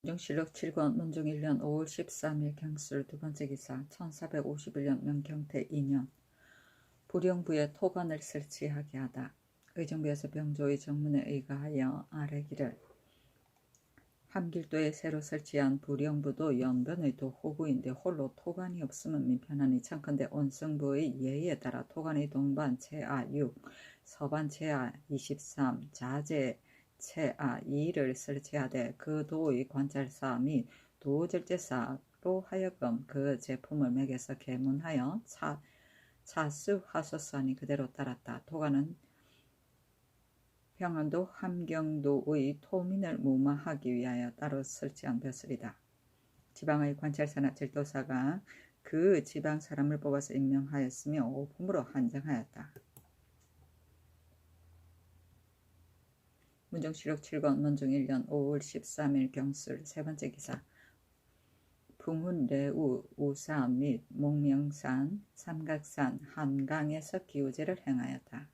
문정실록 7권 문종 1년 5월 13일 경술 두번째 기사 1451년 명경태 2년 부령부에 토관을 설치하게 하다. 의정부에서 병조의 정문에 의거하여 아래기를 함길도에 새로 설치한 부령부도 연변의 도 호구인데 홀로 토관이 없으면 민편하니 창컨대 온성부의 예의에 따라 토관의 동반 채아 6, 서반 채아 23, 자재 채아 2를 설치하되 그 도의 관찰사 및 도절제사로 하여금 그 제품을 매겨서 개문하여 차수 하소산이 그대로 따랐다. 토관은 평안도 함경도의 토민을 무마하기 위하여 따로 설치한 벼슬이다. 지방의 관찰사나 절도사가 그 지방 사람을 뽑아서 임명하였으며 오품으로 한정하였다. 문정실록 7권 문종 1년 5월 13일 경술 세번째 기사 풍운 레우 우사 및 목명산 삼각산 한강에서 기우제를 행하였다.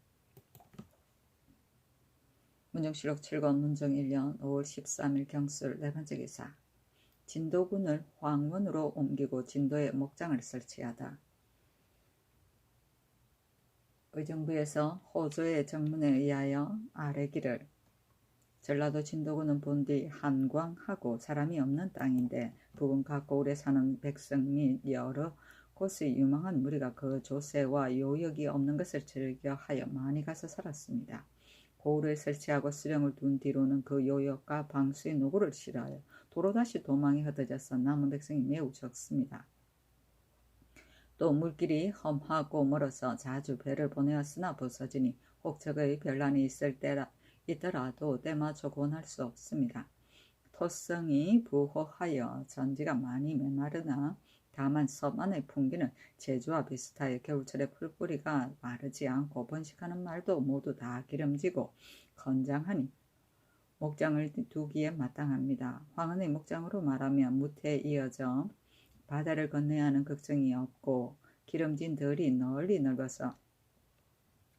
문정실록 7권 문종 1년 5월 13일 경술 네번째 기사 진도군을 황원으로 옮기고 진도에 목장을 설치하다. 의정부에서 호조의 정문에 의하여 아래기를 전라도 진도군은 본디 한광하고 사람이 없는 땅인데 부근 각고울에 사는 백성 및 여러 곳의 유망한 무리가 그 조세와 요역이 없는 것을 즐겨하여 많이 가서 살았습니다. 고을을 설치하고 수령을 둔 뒤로는 그 요역과 방수의 노고를 싫어하여 도로 다시 도망이 흩어져서 남은 백성이 매우 적습니다. 또 물길이 험하고 멀어서 자주 배를 보내었으나 부서지니 혹 적의 변란이 있더라도 때마저 권할 수 없습니다. 토성이 부호하여 전지가 많이 메마르나 다만 섬안의 풍기는 제주와 비슷하여 겨울철에 풀뿌리가 마르지 않고 번식하는 말도 모두 다 기름지고 건장하니 목장을 두기에 마땅합니다. 황은의 목장으로 말하면 무태에 이어져 바다를 건너야 하는 걱정이 없고 기름진 들이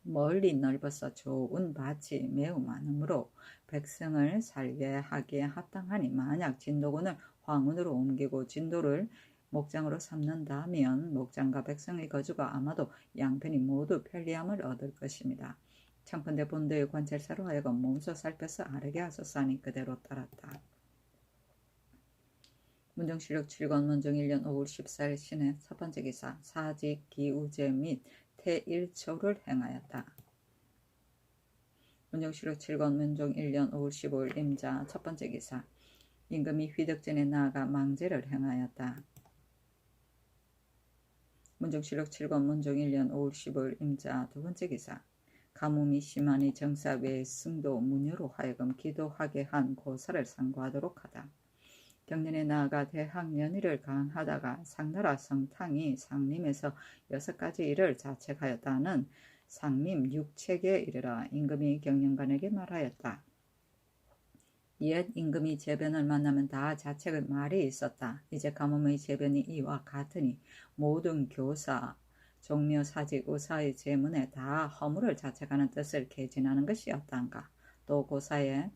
멀리 넓어서 좋은 밭이 매우 많으므로 백성을 살게 하기에 합당하니 만약 진도군을 황운으로 옮기고 진도를 목장으로 삼는다면 목장과 백성의 거주가 아마도 양편이 모두 편리함을 얻을 것입니다. 창컨대 본도의 관찰사로 하여금 몸소 살펴서 아르게 하소서하니 그대로 따랐다. 문정실록 7권 문종 1년 5월 14일 신해 첫번째 기사 사직 기우제 및 태일초를 행하였다. 문정실록 7권 문종 1년 5월 15일 임자 첫번째 기사 임금이 휘덕전에 나아가 망제를 행하였다. 문정실록 7권 문종 1년 5월 15일 임자 두번째 기사 가뭄이 심하니 정사 외에 승도 무녀로 하여금 기도하게 한 고사를 상고하도록 하다. 경년에 나아가 대학연의를 강하다가 상나라 성탕이 상림에서 6가지 일을 자책하였다는 상림 6책에 이르러 임금이 경영관에게 말하였다. 옛 임금이 제변을 만나면 다 자책의 말이 있었다. 이제 가뭄의 제변이 이와 같으니 모든 교사, 종묘, 사직, 의사의 제문에 다 허물을 자책하는 뜻을 개진하는 것이었단가. 또 고사에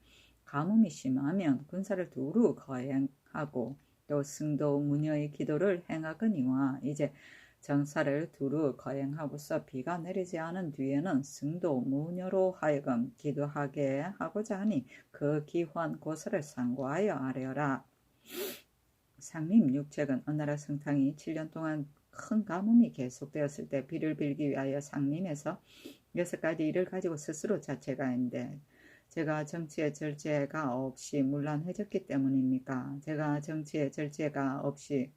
가뭄이 심하면 군사를 두루 거행하고 또 승도 무녀의 기도를 행하거니와 이제 정사를 두루 거행하고서 비가 내리지 않은 뒤에는 승도 무녀로 하여금 기도하게 하고자 하니 그 기환 고사를 상고하여 아뢰어라. 상림 6책은 어나라 성탕이 7년 동안 큰 가뭄이 계속되었을 때 비를 빌기 위하여 상림에서 6가지 일을 가지고 스스로 자책하였는데 제가 정치의 절제가 없이 문란해졌기 때문입니까? 제가 정치의 절제가 없이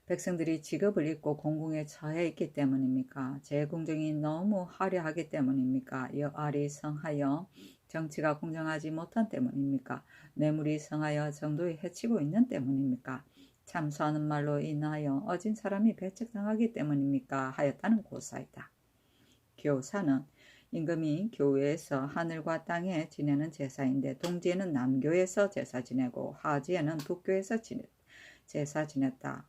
백성들이 직업을 잃고 공궁에 처해 있기 때문입니까? 제 궁정이 너무 화려하기 때문입니까? 여알이 성하여 정치가 공정하지 못한 때문입니까? 뇌물이 성하여 정도에 해치고 있는 때문입니까? 참수하는 말로 인하여 어진 사람이 배척당하기 때문입니까? 하였다는 고사이다. 교사는 임금이 교회에서 하늘과 땅에 지내는 제사인데 동지에는 남교에서 제사 지내고 하지에는 북교에서 제사 지냈다.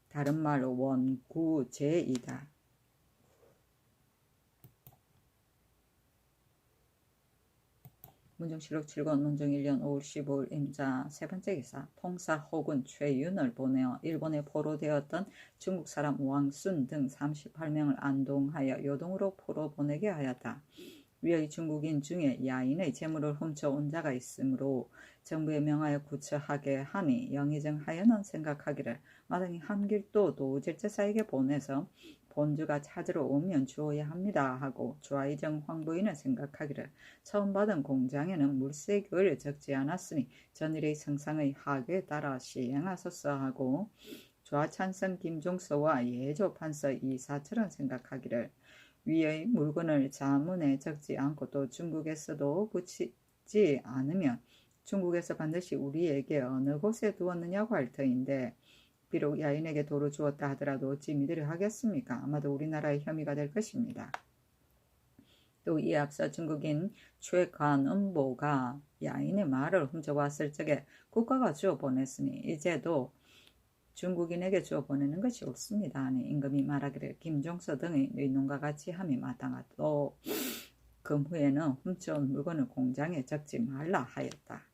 다른 말로 원구제이다. 문정실록 7권 문정 1년 5월 15일 임자 세 번째 기사. 통사 혹은 최윤을 보내어 일본에 포로되었던 중국 사람 왕순 등 38명을 안동하여 요동으로 포로 보내게 하였다. 위의 중국인 중에 야인의 재물을 훔쳐온 자가 있으므로 정부에 명하여 구처하게 하니 영의정하여는 생각하기를 마땅히 한길도 도질제사에게 보내서 본주가 찾으러 오면 주어야 합니다 하고 좌의정 황부인은 생각하기를 처음 받은 공장에는 물세교를 적지 않았으니 전일의 성상의 하교에 따라 시행하소서 하고 좌찬성 김종서와 예조 판서 이사철은 생각하기를 위의 물건을 자문에 적지 않고 또 중국에서도 붙이지 않으면 중국에서 반드시 우리에게 어느 곳에 두었느냐고 할 터인데 비록 야인에게 도로 주었다 하더라도 어찌 믿으려 하겠습니까? 아마도 우리나라의 혐의가 될 것입니다. 또 이에 앞서 중국인 최관음보가 야인의 말을 훔쳐왔을 적에 국가가 주어 보냈으니 이제도 중국인에게 주어 보내는 것이 옳습니다 하니 임금이 말하기를 김종서 등의 의논과 같이 함이 마땅하다. 또 금후에는 훔쳐온 물건을 공장에 적지 말라 하였다.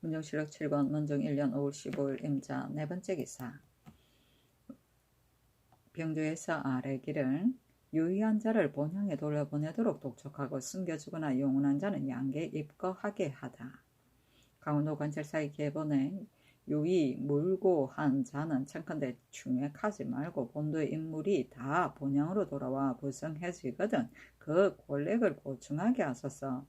문정실록 7권 문정 1년 5월 15일 임자 네 번째 기사. 병조에서 아뢰기를 유의한 자를 본향에 돌려보내도록 독촉하고 숨겨주거나 용운한 자는 양계에 입거하게 하다. 강원도 관찰사의 계본에 유의 물고 한 자는 청컨대 충액하지 말고 본도의 인물이 다 본향으로 돌아와 부성해지거든 그 권력을 보충하게 하소서.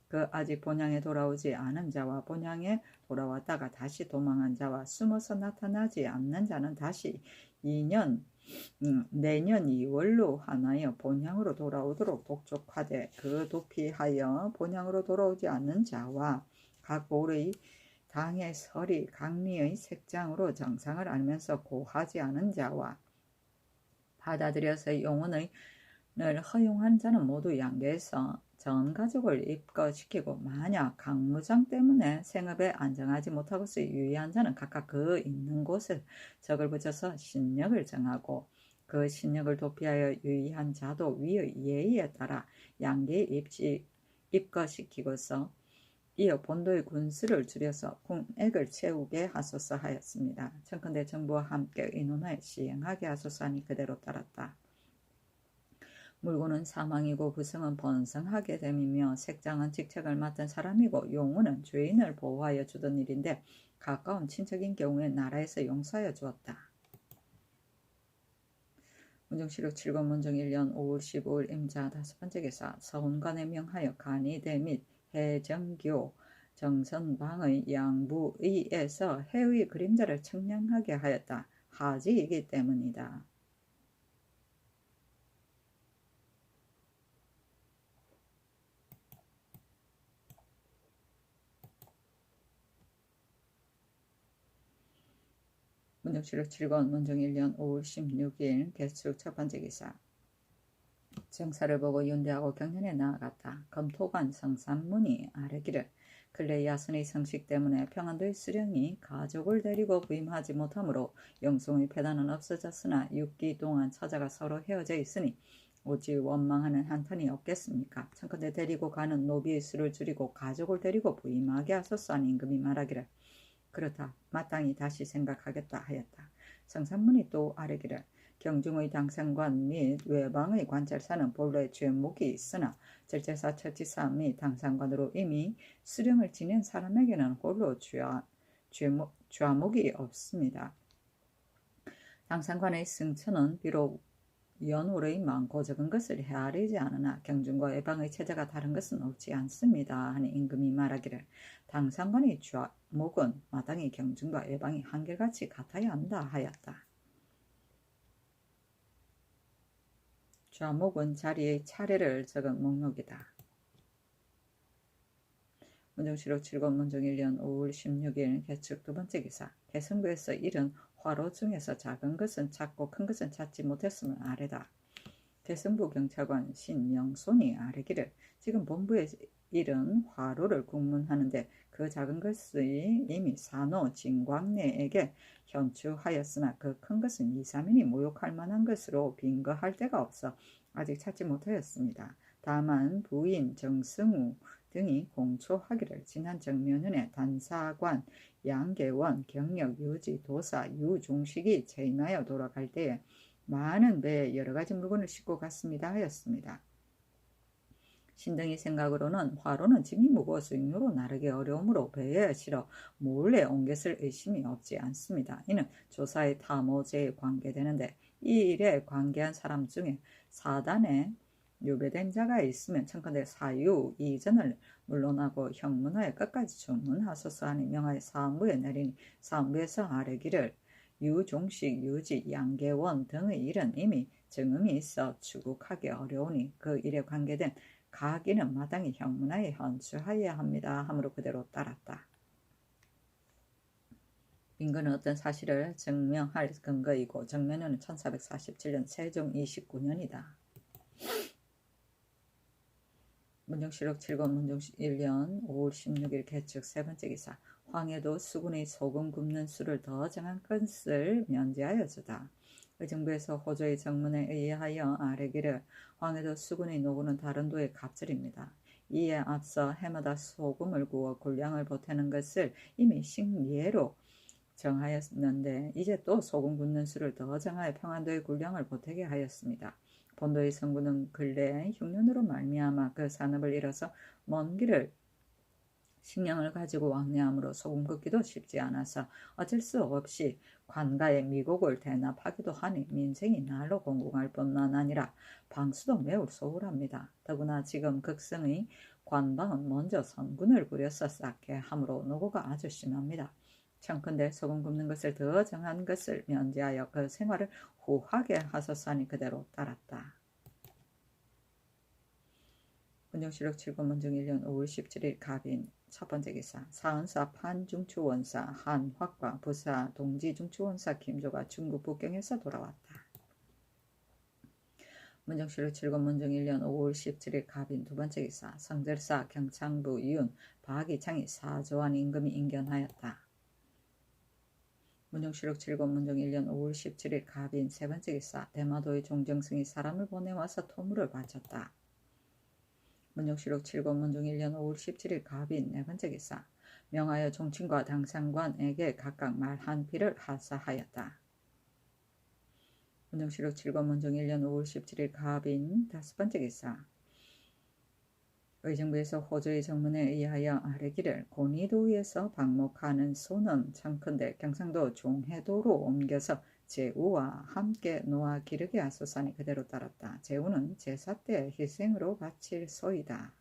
그 아직 본향에 돌아오지 않은 자와 본향에 돌아왔다가 다시 도망한 자와 숨어서 나타나지 않는 자는 다시 내년 2월로 하나여 본향으로 돌아오도록 독촉하되 그 도피하여 본향으로 돌아오지 않는 자와 각 올의 당의 설이 강리의 색장으로 정상을 알면서 고하지 않은 자와 받아들여서 용언을 허용한 자는 모두 양계에서 전 가족을 입거시키고 만약 강무장 때문에 생업에 안정하지 못하고서 유의한 자는 각각 그 있는 곳에 적을 붙여서 신력을 정하고 그 신력을 도피하여 유의한 자도 위의 예의에 따라 양계에 입거시키고서 이어 본도의 군수를 줄여서 군액을 채우게 하소서 하였습니다. 청컨대 정부와 함께 의논하여 시행하게 하소서 하니 그대로 따랐다. 물고는 사망이고 부성은 번성하게 됨이며 색장은 직책을 맡은 사람이고 용우는 죄인을 보호하여 주던 일인데 가까운 친척인 경우에 나라에서 용서하여 주었다. 문정실록 7권 문정 1년 5월 15일 임자 다섯 번째 기사. 서훈관에 명하여 간이대 및 해정교 정선방의 양부의에서 해의 그림자를 청량하게 하였다. 하지이기 때문이다. 문정실록 7권 문정 1년 5월 16일 개축 첫 번째 기사. 정사를 보고 윤대하고 경연에 나아갔다. 검토관 성삼문이 아뢰기를 근래 야선의 성식 때문에 평안도의 수령이 가족을 데리고 부임하지 못하므로 영송의 폐단은 없어졌으나 6기 동안 처자가 서로 헤어져 있으니 오지 원망하는 한탄이 없겠습니까? 청컨대 데리고 가는 노비의 수를 줄이고 가족을 데리고 부임하게 하소서 하니 임금이 말하기를 그렇다. 마땅히 다시 생각하겠다 하였다. 성삼문이 또 아뢰기를 경중의 당상관 및 외방의 관찰사는 본래 죄목이 있으나 절제사 처치사 및 당상관으로 이미 수령을 지낸 사람에게는 홀로 죄목이 없습니다. 당상관의 승천은 비록 연월의 많고 적은 것을 헤아리지 않으나 경중과 외방의 체제가 다른 것은 없지 않습니다 하니 임금이 말하기를 당상관의 죄목은 마땅히 경중과 외방이 한결같이 같아야 한다 하였다. 좌목은 자리의 차례를 적은 목록이다. 문정실록 7권 문정 1년 5월 16일 개축 두 번째 기사. 개성부에서 일은 화로 중에서 작은 것은 찾고 큰 것은 찾지 못했으면 아래다. 개성부 경찰관 신명손이 아뢰기를 지금 본부의 일은 화로를 국문하는데 그 작은 것이 이미 산호 진광래에게 현추하였으나 그 큰 것은 2, 3인이 모욕할 만한 것으로 빈거할 데가 없어 아직 찾지 못하였습니다. 다만 부인 정승우 등이 공초하기를 지난 정면은의 단사관 양계원 경력 유지 도사 유종식이 재임하여 돌아갈 때에 많은 배에 여러가지 물건을 싣고 갔습니다 하였습니다. 신등이 생각으로는 화로는 짐이 무거워서 육로로 나르기 어려우므로 배에 실어 몰래 옮겼을 의심이 없지 않습니다. 이는 조사의 탐호제에 관계되는데 이 일에 관계한 사람 중에 사단에 유배된 자가 있으면 청컨대 사유 이전을 물러나고 형문하여 끝까지 주문하소서 하니 명하여 사무에 내리니 사무에서 아뢰기를 유종식, 유지, 양계원 등의 일은 이미 증언이 있어 추국하기 어려우니 그 일에 관계된 가기는 마땅히 형문하에 현수하여야 합니다 하므로 그대로 따랐다. 빈거는 어떤 사실을 증명할 근거이고 정면은 1447년 세종 29년이다. 문정실록 7권 문정 1년 5월 16일 개축 세 번째 기사 황해도 수군의 소금 굽는 수를 더 정한 것을 면제하여 주다. 의정부에서 호조의 정문에 의하여 아뢰기를 황해도 수군의 노구는 다른 도의 갑절입니다. 이에 앞서 해마다 소금을 구워 군량을 보태는 것을 이미 식예로 정하였는데 이제 또 소금 굽는 수를 더 정하여 평안도의 군량을 보태게 하였습니다. 본도의 성군은 근래 흉년으로 말미암아 그 산업을 잃어서 먼 길을 식량을 가지고 왕래하므로 소금 굽기도 쉽지 않아서 어쩔 수 없이 관가에 미국을 대납하기도 하니 민생이 날로 공공할 뿐만 아니라 방수도 매우 소홀합니다. 더구나 지금 극성의 관방은 먼저 선군을 부려서 쌓게 하므로 노고가 아주 심합니다. 청컨대 소금 굽는 것을 더 정한 것을 면제하여 그 생활을 후하게 하소서 하니 그대로 따랐다. 문정실록 7권 문정 1년 5월 17일 갑인 첫 번째 기사 사은사 판중추원사 한화과 부사 동지중추원사 김조가 중국 북경에서 돌아왔다. 문정실록 7권 문정 1년 5월 17일 갑인 두 번째 기사 성절사 경창부 이윤 박이창이 사조한 임금이 인견하였다. 문정실록 7권 문정 1년 5월 17일 갑인 세 번째 기사 대마도의 종정승이 사람을 보내와서 토물을 바쳤다. 문정실록 7권 문정 1년 5월 17일 갑인 네 번째 기사 명하여 종친과 당상관에게 각각 말 한 피를 하사하였다. 문정실록 7권 문정 1년 5월 17일 갑인 다섯 번째 기사 의정부에서 호조의 정문에 의하여 아뢰기를 고니도에서 방목하는 소는 청컨대 경상도 종해도로 옮겨서 제우와 함께 놓아 기르게 하소서 하니 그대로 따랐다. 제우는 제사 때 희생으로 바칠 소이다.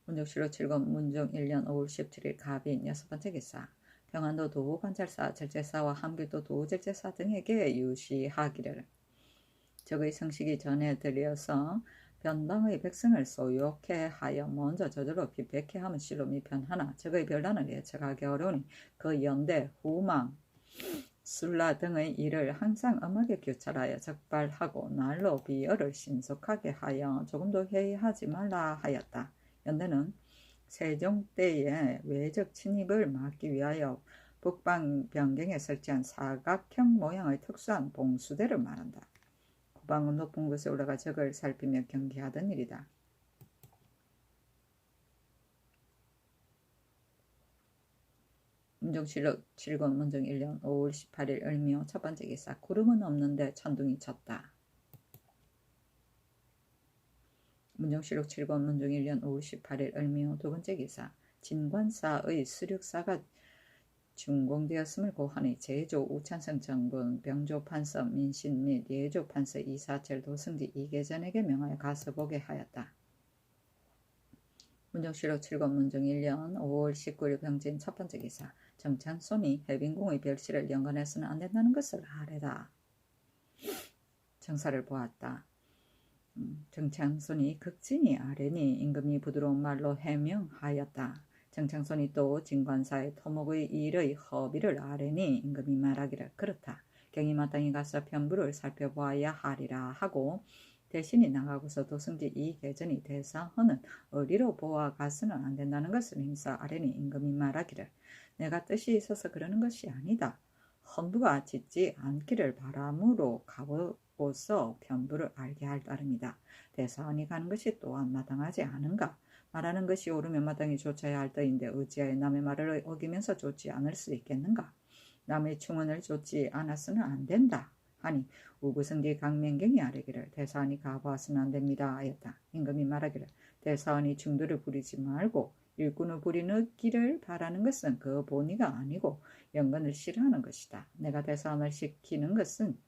문정실록 7권 문정 1년 5월 17일 갑인 여섯 번째 기사 평안도 도관찰사 절제사와 함길도 도절제사 등에게 유시하기를 적의 성식이 전에 들려서 변방의 백성을 소욕해 하여 먼저 저절로 비백해 하면 실로 미편하나 적의 별난을 예측하기 어려우니 그 연대, 후망, 술라 등의 일을 항상 엄하게 교찰하여 적발하고 날로 비열을 신속하게 하여 조금도 회의하지 말라 하였다. 연대는 세종 때의 외적 침입을 막기 위하여 북방 변경에 설치한 사각형 모양의 특수한 봉수대를 말한다. 후방은 높은 곳에 올라가 적을 살피며 경계하던 일이다. 문정실록 7권 문정 1년 5월 18일 을묘 첫 번째 기사 구름은 없는데 천둥이 쳤다. 문정실록 7권 문정 1년 5월 18일 을묘 두 번째 기사 진관사의 수륙사가 준공되었음을 고하니 제조 우찬성 정분 병조 판서 민신 및 예조 판서 이사철 도승지 이계전에게 명하여 가서 보게 하였다. 문정실록 7권 문정 1년 5월 19일 병진 첫 번째 기사 정창손이 해빈궁의 별실을 연관해서는 안 된다는 것을 아뢰다. 정사를 보았다. 정창손이 극진히 아뢰니 임금이 부드러운 말로 해명하였다. 정창손이 또 진관사의 토목의 일의 허비를 아뢰니 임금이 말하기를 그렇다. 경이 마땅히 가서 편부를 살펴보아야 하리라 하고 대신이 나가고서 도승지 이계전이 대사헌은 어리로 보아 가서는 안 된다는 것을 힘써 아뢰니 임금이 말하기를 내가 뜻이 있어서 그러는 것이 아니다. 헌부가 짓지 않기를 바람으로 가보고 보고서 편부를 알게 할 따름이다. 대사원이 가는 것이 또한 마땅하지 않은가? 말하는 것이 옳으면 마땅히 좇아야 할 터인데 어찌하여 남의 말을 어기면서 좇지 않을 수 있겠는가? 남의 충언을 좇지 않았으면 안 된다 하니 우구성기 강맹경이 아뢰기를 대사원이 가보아서는 안 됩니다 하였다. 임금이 말하기를 대사원이 중도를 부리지 말고 일꾼을 부리기를 바라는 것은 그 본의가 아니고 영건을 싫어하는 것이다. 내가 대사원을 시키는 것은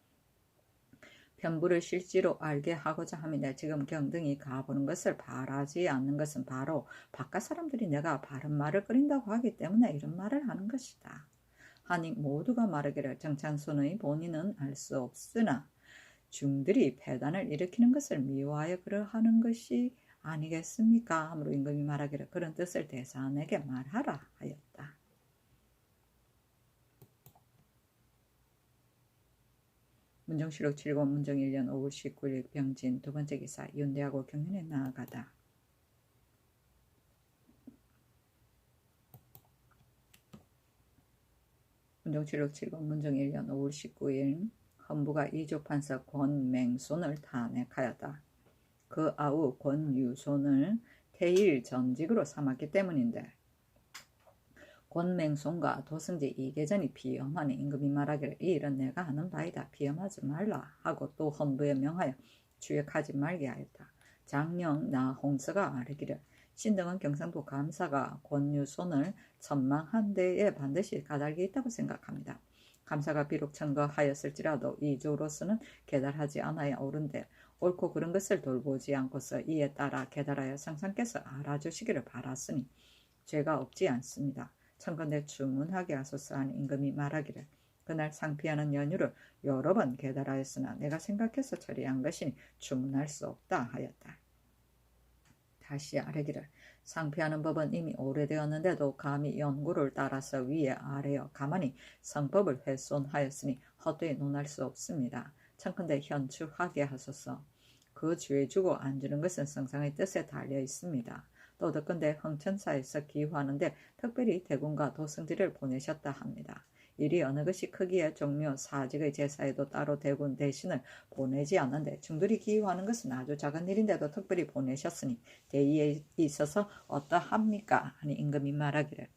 편부를 실제로 알게 하고자 함이다. 지금 경등이 가보는 것을 바라지 않는 것은 바로 바깥 사람들이 내가 바른 말을 끓인다고 하기 때문에 이런 말을 하는 것이다. 하니 모두가 말하기를 정찬손의 본인은 알 수 없으나 중들이 패단을 일으키는 것을 미워하여 그러하는 것이 아니겠습니까? 하므로 임금이 말하기를 그런 뜻을 대사원에게 말하라 하였다. 문정실록 7권 문정 1년 5월 19일 병진 두 번째 기사 윤대하고 경연에 나아가다. 문정실록 7권 문정 1년 5월 19일 헌부가 이조판서 권맹손을 탄핵하였다. 그 아우 권유손을 태일 전직으로 삼았기 때문인데 권맹손과 도승지 이계전이 비엄하니 임금이 말하기를 이 일은 내가 하는 바이다. 비엄하지 말라 하고 또 헌부에 명하여 주역하지 말게 하였다. 장령 나홍서가 아뢰기를 신등은 경상도 감사가 권유손을 천망한 데에 반드시 까닭이 있다고 생각합니다. 감사가 비록 청거하였을지라도 이조로서는 계달하지 않아야 옳은데 옳고 그른 것을 돌보지 않고서 이에 따라 계달하여 상상께서 알아주시기를 바랐으니 죄가 없지 않습니다. 청건대 주문하게 하소서 하는 임금이 말하기를 그날 상피하는 연유를 여러 번 계달하였으나 내가 생각해서 처리한 것이니 주문할 수 없다 하였다. 다시 아뢰기를 상피하는 법은 이미 오래되었는데도 감히 연구를 따라서 위에 아래여 가만히 성법을 훼손하였으니 헛되이 논할 수 없습니다. 청컨대 현추하게 하소서. 그 죄 주고 안 주는 것은 성상의 뜻에 달려 있습니다. 또 더건대 흥천사에서 기후하는데 특별히 대군과 도승지를 보내셨다 합니다. 일이 어느 것이 크기에 종묘 사직의 제사에도 따로 대군 대신을 보내지 않는데 중들이 기후하는 것은 아주 작은 일인데도 특별히 보내셨으니 대의에 있어서 어떠합니까? 하니 임금이 말하기를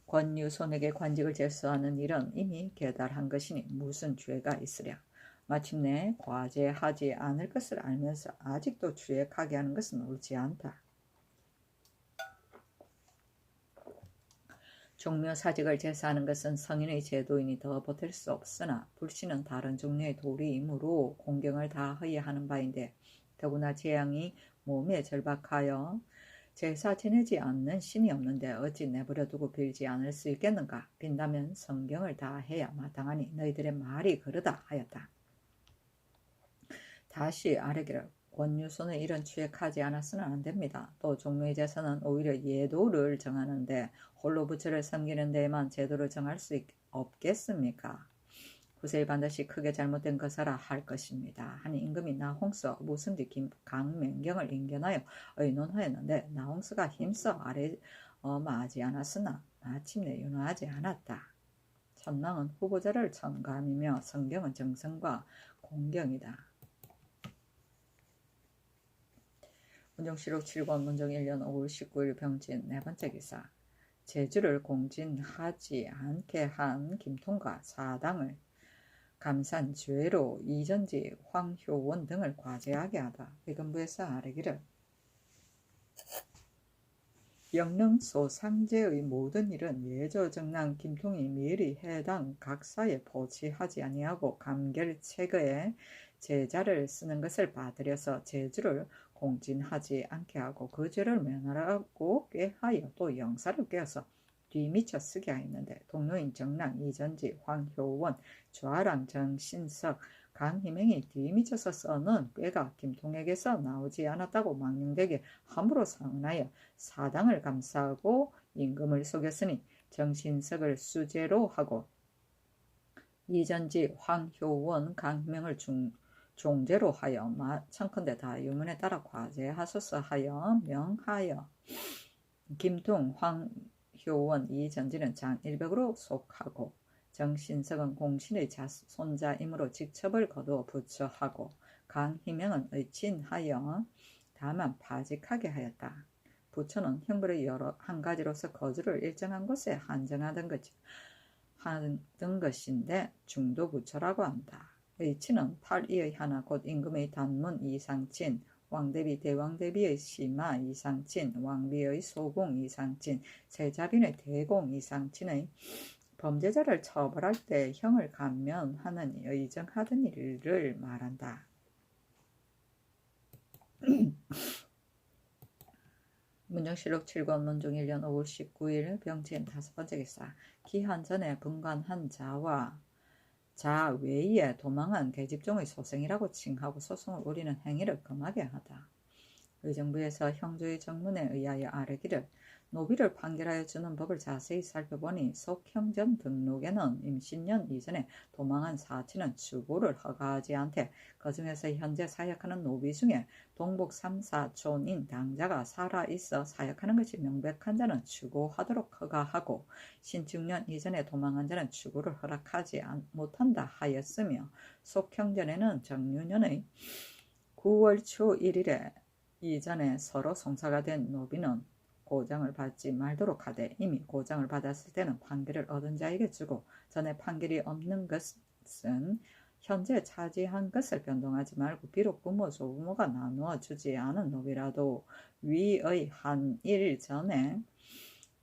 권유손에게 관직을 제수하는 일은 이미 계달한 것이니 무슨 죄가 있으랴. 마침내 과제하지 않을 것을 알면서 아직도 주역하게 하는 것은 옳지 않다. 종묘 사직을 제사하는 것은 성인의 제도이니 더 보탤 수 없으나 불신은 다른 종류의 도리이므로 공경을 다하여야 하는 바인데 더구나 재앙이 몸에 절박하여 제사 지내지 않는 신이 없는데 어찌 내버려 두고 빌지 않을 수 있겠는가. 빈다면 성경을 다해야 마땅하니 너희들의 말이 그러다 하였다. 다시 아뢰기를 권유손은 이런 추액하지 않았으면 안 됩니다. 또 종묘의 제사는 오히려 예도를 정하는데 홀로 부처를 섬기는 데에만 제도를 정할 수 없겠습니까? 후세에 반드시 크게 잘못된 것이라 할 것입니다. 하니 임금이 나홍서 무승지 강맹경을 인견하여 의논하였는데 나홍서가 힘써 아뢰마하지 않았으나 마침내 윤호하지 않았다. 천망은 후보자를 청감이며 성경은 정성과 공경이다. 문정실록 7권 문정 1년 5월 19일 병진 네 번째 기사 제주를 공진하지 않게 한 김통과 사당을 감산 죄로 이전지 황효원 등을 과제하게 하다. 회금부에서 아뢰기를 영릉 소상제의 모든 일은 예조정랑 김통이 미리 해당 각사에 보치하지 아니하고 감결체거에 제자를 쓰는 것을 받들여서 제주를 공진하지 않게 하고 그 죄를 면하라고 꾀하여 또 영사를 꾀어서 뒤미쳐 쓰게 하였는데 동료인 정랑 이전지 황효원 좌랑 정신석 강희맹이 뒤미쳐서 써는 꾀가 김통에게서 나오지 않았다고 망령되게 함부로 상언하여 사당을 감사하고 임금을 속였으니 정신석을 수재로 하고 이전지 황효원 강희맹을 종제로 하여 청컨대 다 유문에 따라 과제하소서 하여 명하여 김통 황효원 이전지는 장 100으로 속하고 정신석은 공신의 손자이므로 직첩을 거두어 부처하고 강희명은 의친하여 다만 파직하게 하였다. 부처는 형벌의 여러 한 가지로서 거주를 일정한 곳에 한정하던 것인데 중도부처라고 한다. 의친은 8이의 하나 곧 임금의 단문 이상친, 왕대비 대왕대비의 시마 이상친, 왕비의 소공 이상친, 세자빈의 대공 이상친의 범죄자를 처벌할 때 형을 감면하는 의정하던 일을 말한다. 문정실록 7권 문종 1년 5월 19일 병지엔 5번째 기사. 기한 전에 분간한 자 외에 도망한 계집종의 소생이라고 칭하고 소송을 우리는 행위를 금하게 하다. 의정부에서 형조의 정문에 의하여 아뢰기를 노비를 판결하여 주는 법을 자세히 살펴보니 속형전 등록에는 임신년 이전에 도망한 사치는 추고를 허가하지 않되 그 중에서 현재 사역하는 노비 중에 동복 3사촌인 당자가 살아있어 사역하는 것이 명백한 자는 추고하도록 허가하고 신축년 이전에 도망한 자는 추고를 허락하지 못한다 하였으며 속형전에는 정유년의 9월 초 1일에 이전에 서로 송사가 된 노비는 고장을 받지 말도록 하되 이미 고장을 받았을 때는 판결을 얻은 자에게 주고 전에 판결이 없는 것은 현재 차지한 것을 변동하지 말고 비록 부모 조부모가 나누어 주지 않은 노비라도 위의 한 일 전에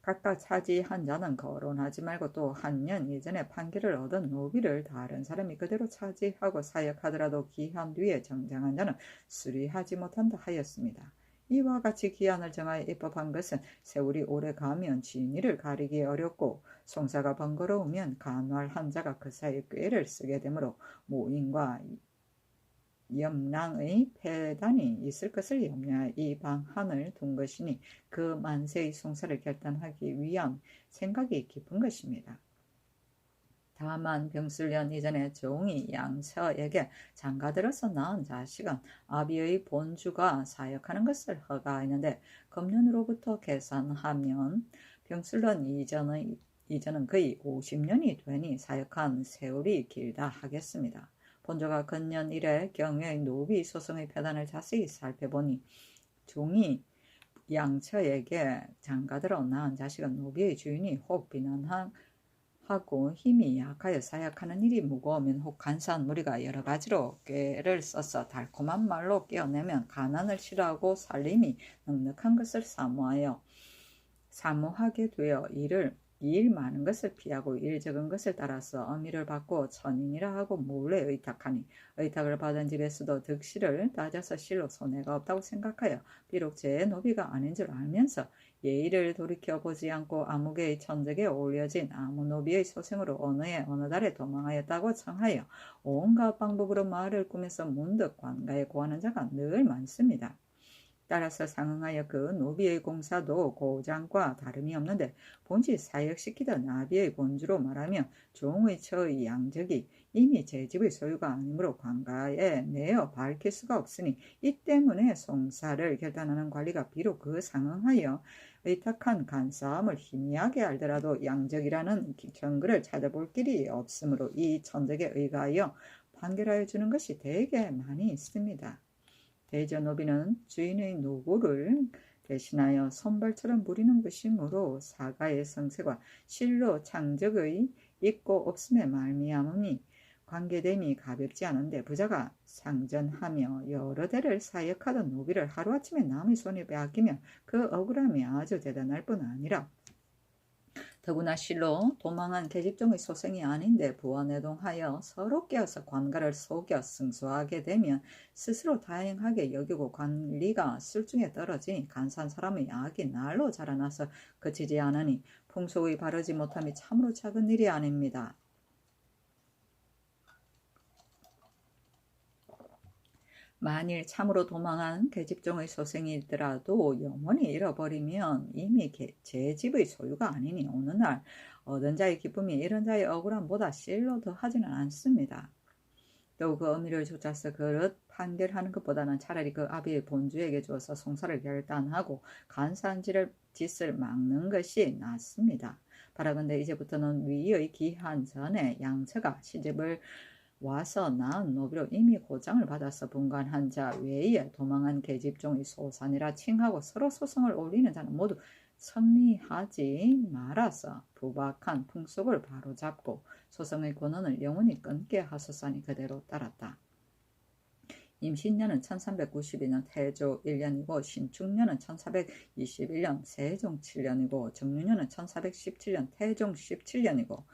각각 차지한 자는 거론하지 말고 또 한 년 이전에 판결을 얻은 노비를 다른 사람이 그대로 차지하고 사역하더라도 기한 뒤에 정장한 자는 수리하지 못한다 하였습니다. 이와 같이 기한을 정하여 입법한 것은 세월이 오래 가면 진위를 가리기 어렵고 송사가 번거로우면 간활한 자가 그 사이에 꾀를 쓰게 되므로 모인과 염랑의 폐단이 있을 것을 염려하여 이 방한을 둔 것이니 그 만세의 송사를 결단하기 위한 생각이 깊은 것입니다. 다만 병술년 이전에 종이 양처에게 장가들어서 낳은 자식은 아비의 본주가 사역하는 것을 허가했는데 금년으로부터 계산하면 병술년 이전은 거의 50년이 되니 사역한 세월이 길다 하겠습니다. 본조가 근년 이래 경우의 노비 소송의 표단을 자세히 살펴보니 종이 양처에게 장가들어 낳은 자식은 노비의 주인이 혹 비난하고 힘이 약하여 사역하는 일이 무거우면 혹 간사한 무리가 여러 가지로 꾀를 써서 달콤한 말로 깨어내면 가난을 싫어하고 살림이 넉넉한 것을 사모하게 되어 일 많은 것을 피하고 일 적은 것을 따라서 어미를 받고 천인이라 하고 몰래 의탁하니 의탁을 받은 집에서도 득실을 따져서 실로 손해가 없다고 생각하여 비록 제 노비가 아닌 줄 알면서 예의를 돌이켜보지 않고 아무 개의 천적에 올려진 아무 노비의 소생으로 어느 해 어느 달에 도망하였다고 청하여 온갖 방법으로 말을 꾸며서 문득 관가에 고하는 자가 늘 많습니다. 따라서 상응하여 그 노비의 공사도 고장과 다름이 없는데 본지 사역시키던 아비의 본주로 말하며 종의 처의 양적이 이미 제 집의 소유가 아니므로 관가에 내어 밝힐 수가 없으니 이 때문에 송사를 결단하는 관리가 비록 그 상응하여 의탁한 간사함을 희미하게 알더라도 양적이라는 정글을 찾아볼 길이 없으므로 이 천적에 의하여 판결하여 주는 것이 되게 많이 있습니다. 대저노비는 주인의 노고를 대신하여 선발처럼 부리는 것이므로 사가의 성세가 실로 창적의 있고 없음에 말미암음이 관계됨이 가볍지 않은데 부자가 상전하며 여러 대를 사역하던 노비를 하루아침에 남의 손에 빼앗기면 그 억울함이 아주 대단할 뿐 아니라 더구나 실로 도망한 계집종의 소생이 아닌데 부원해동하여 서로 깨어서 관가를 속여 승소하게 되면 스스로 다행하게 여기고 관리가 술중에 떨어지니 간사한 사람의 악이 날로 자라나서 그치지 않으니 풍속의 바르지 못함이 참으로 작은 일이 아닙니다. 만일 참으로 도망한 계집종의 소생이더라도 영원히 잃어버리면 이미 제 집의 소유가 아니니 어느 날 얻은 자의 기쁨이 잃은 자의 억울함보다 실로 더하지는 않습니다. 또 그 어미를 쫓아서 그릇 판결하는 것보다는 차라리 그 아비의 본주에게 주어서 송사를 결단하고 간사한 짓을 막는 것이 낫습니다. 바라건대 이제부터는 위의 기한 전에 양처가 시집을 와서 낳은 노비로 이미 고장을 받아서 분간한 자 외에 도망한 계집종의 소산이라 칭하고 서로 소송을 올리는 자는 모두 성리하지 말아서 부박한 풍속을 바로잡고 소송의 권한을 영원히 끊게 하소서니 그대로 따랐다. 임신년은 1392년 태조 1년이고 신축년은 1421년 세종 7년이고 정유년은 1417년 태종 17년이고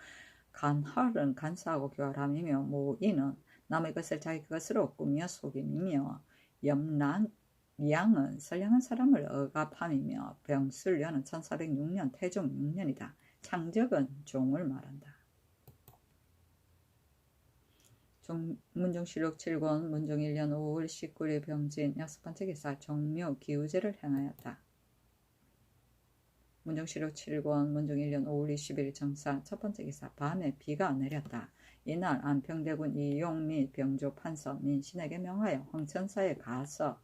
간헐은 간사하고 교활함이며 모이는 남의 것을 자기 것으로 꾸며 속임이며 양은 선량한 사람을 억압함이며 병술년은 1406년 태종 6년이다. 창적은 종을 말한다. 문종실록 7권 문종 1년 5월 19일 병진 6번째 기사 종묘 기우제를 행하였다. 문종실록 7권 문종 1년 5월 20일 정사 첫번째 기사 밤에 비가 내렸다. 이날 안평대군 이용 및 병조 판서 민신에게 명하여 황천사에 가서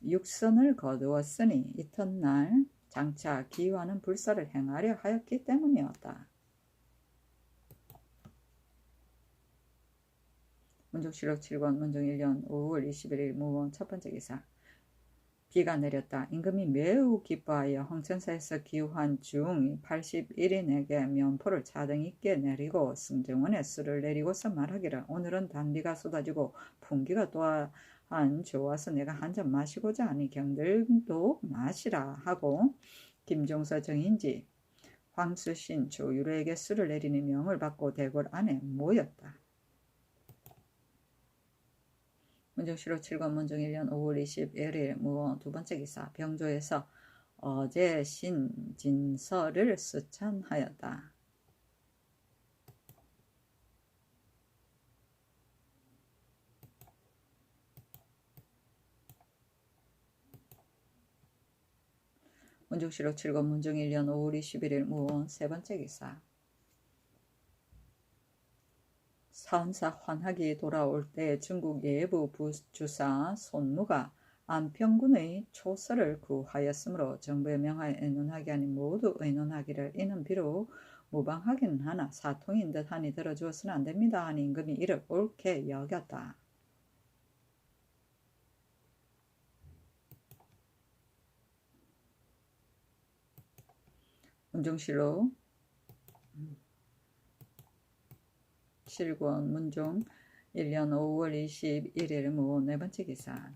육선을 거두었으니 이튿날 장차 기와는 불사를 행하려 하였기 때문이었다. 문종실록 7권 문종 1년 5월 21일 무원 첫번째 기사 비가 내렸다. 임금이 매우 기뻐하여 황천사에서 기우한 중 81인에게 면포를 차등 있게 내리고 승정원에 수를 내리고서 말하기를 오늘은 단비가 쏟아지고 풍기가 또한 좋아서 내가 한 잔 마시고자 하니 경들도 마시라 하고 김종서 정인지 황수신 조유로에게 수를 내리니 명을 받고 대궐 안에 모였다. 문종실록 7권 문종 1년 5월 21일 무원 두번째 기사 병조에서 어제 신진서를 수찬하였다. 문종실록 7권 문종 1년 5월 21일 무원 세번째 기사 사은사 환학이 돌아올 때 중국 예부 부주사 손무가 안평군의 초서를 구하였으므로 정부에 명하여 의논하게 하니 모두 의논하기를 이는 비록 무방하기는 하나 사통인 듯 하니 들어주어서는 안됩니다 하니 임금이 이를 옳게 여겼다. 문종실록 7권 문종 1년 5월 21일 무 네번째 기사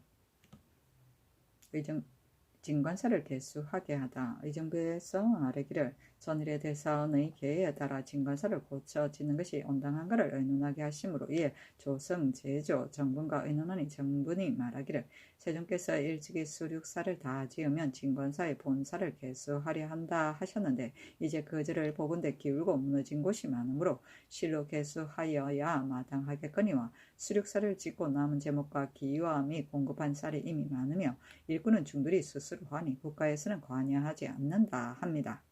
진관사를 개수하게 하다. 의정부에서 아뢰기를 전일의 대사원의 계에 따라 진관사를 고쳐지는 것이 온당한가를 의논하게 하심으로 이에 조성, 제조, 정분과 의논하니 정분이 말하기를 세종께서 일찍이 수륙사를 다 지으면 진관사의 본사를 개수하려 한다 하셨는데 이제 그절을 보건대 기울고 무너진 곳이 많으므로 실로 개수하여야 마땅하겠거니와 수륙사를 짓고 남은 제목과 기와 및 공급한 쌀이 이미 많으며 일꾼은 중들이 스스로 하니 국가에서는 관여하지 않는다 합니다.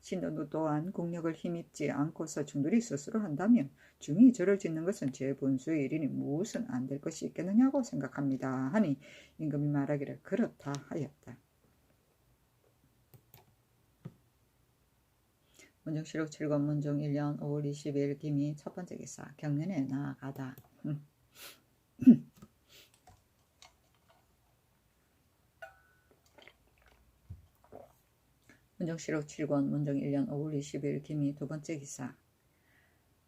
신도도 또한 국력을 힘입지 않고서 중들이 스스로 한다면 중이 절을 짓는 것은 제 본수의 일이니 무엇은 안 될 것이 있겠느냐고 생각합니다 하니 임금이 말하기를 그렇다 하였다. 문종실록 7권 문종 1년 5월 20일 김이 첫번째 기사 경연에 나아가다. 문종실록 7권 문종 1년 5월 20일 김이 두번째 기사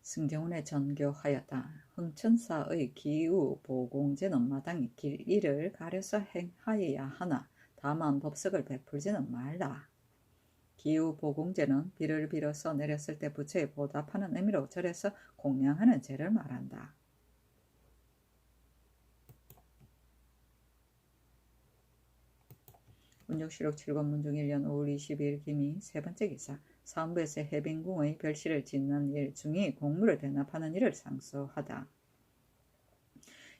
승정원에 전교하였다. 흥천사의 기우 보공제는 마땅히 길이를 가려서 행하여야 하나 다만 법석을 베풀지는 말라. 기우 보공제는 비를 빌어서 내렸을 때 부처에 보답하는 의미로 절에서 공양하는 제를 말한다. 문종실록 7권 문종 1년 5월 22일 김이 세번째 기사 사헌부에서 해빈궁의 별실을 짓는 일 중이 공물을 대납하는 일을 상소하다.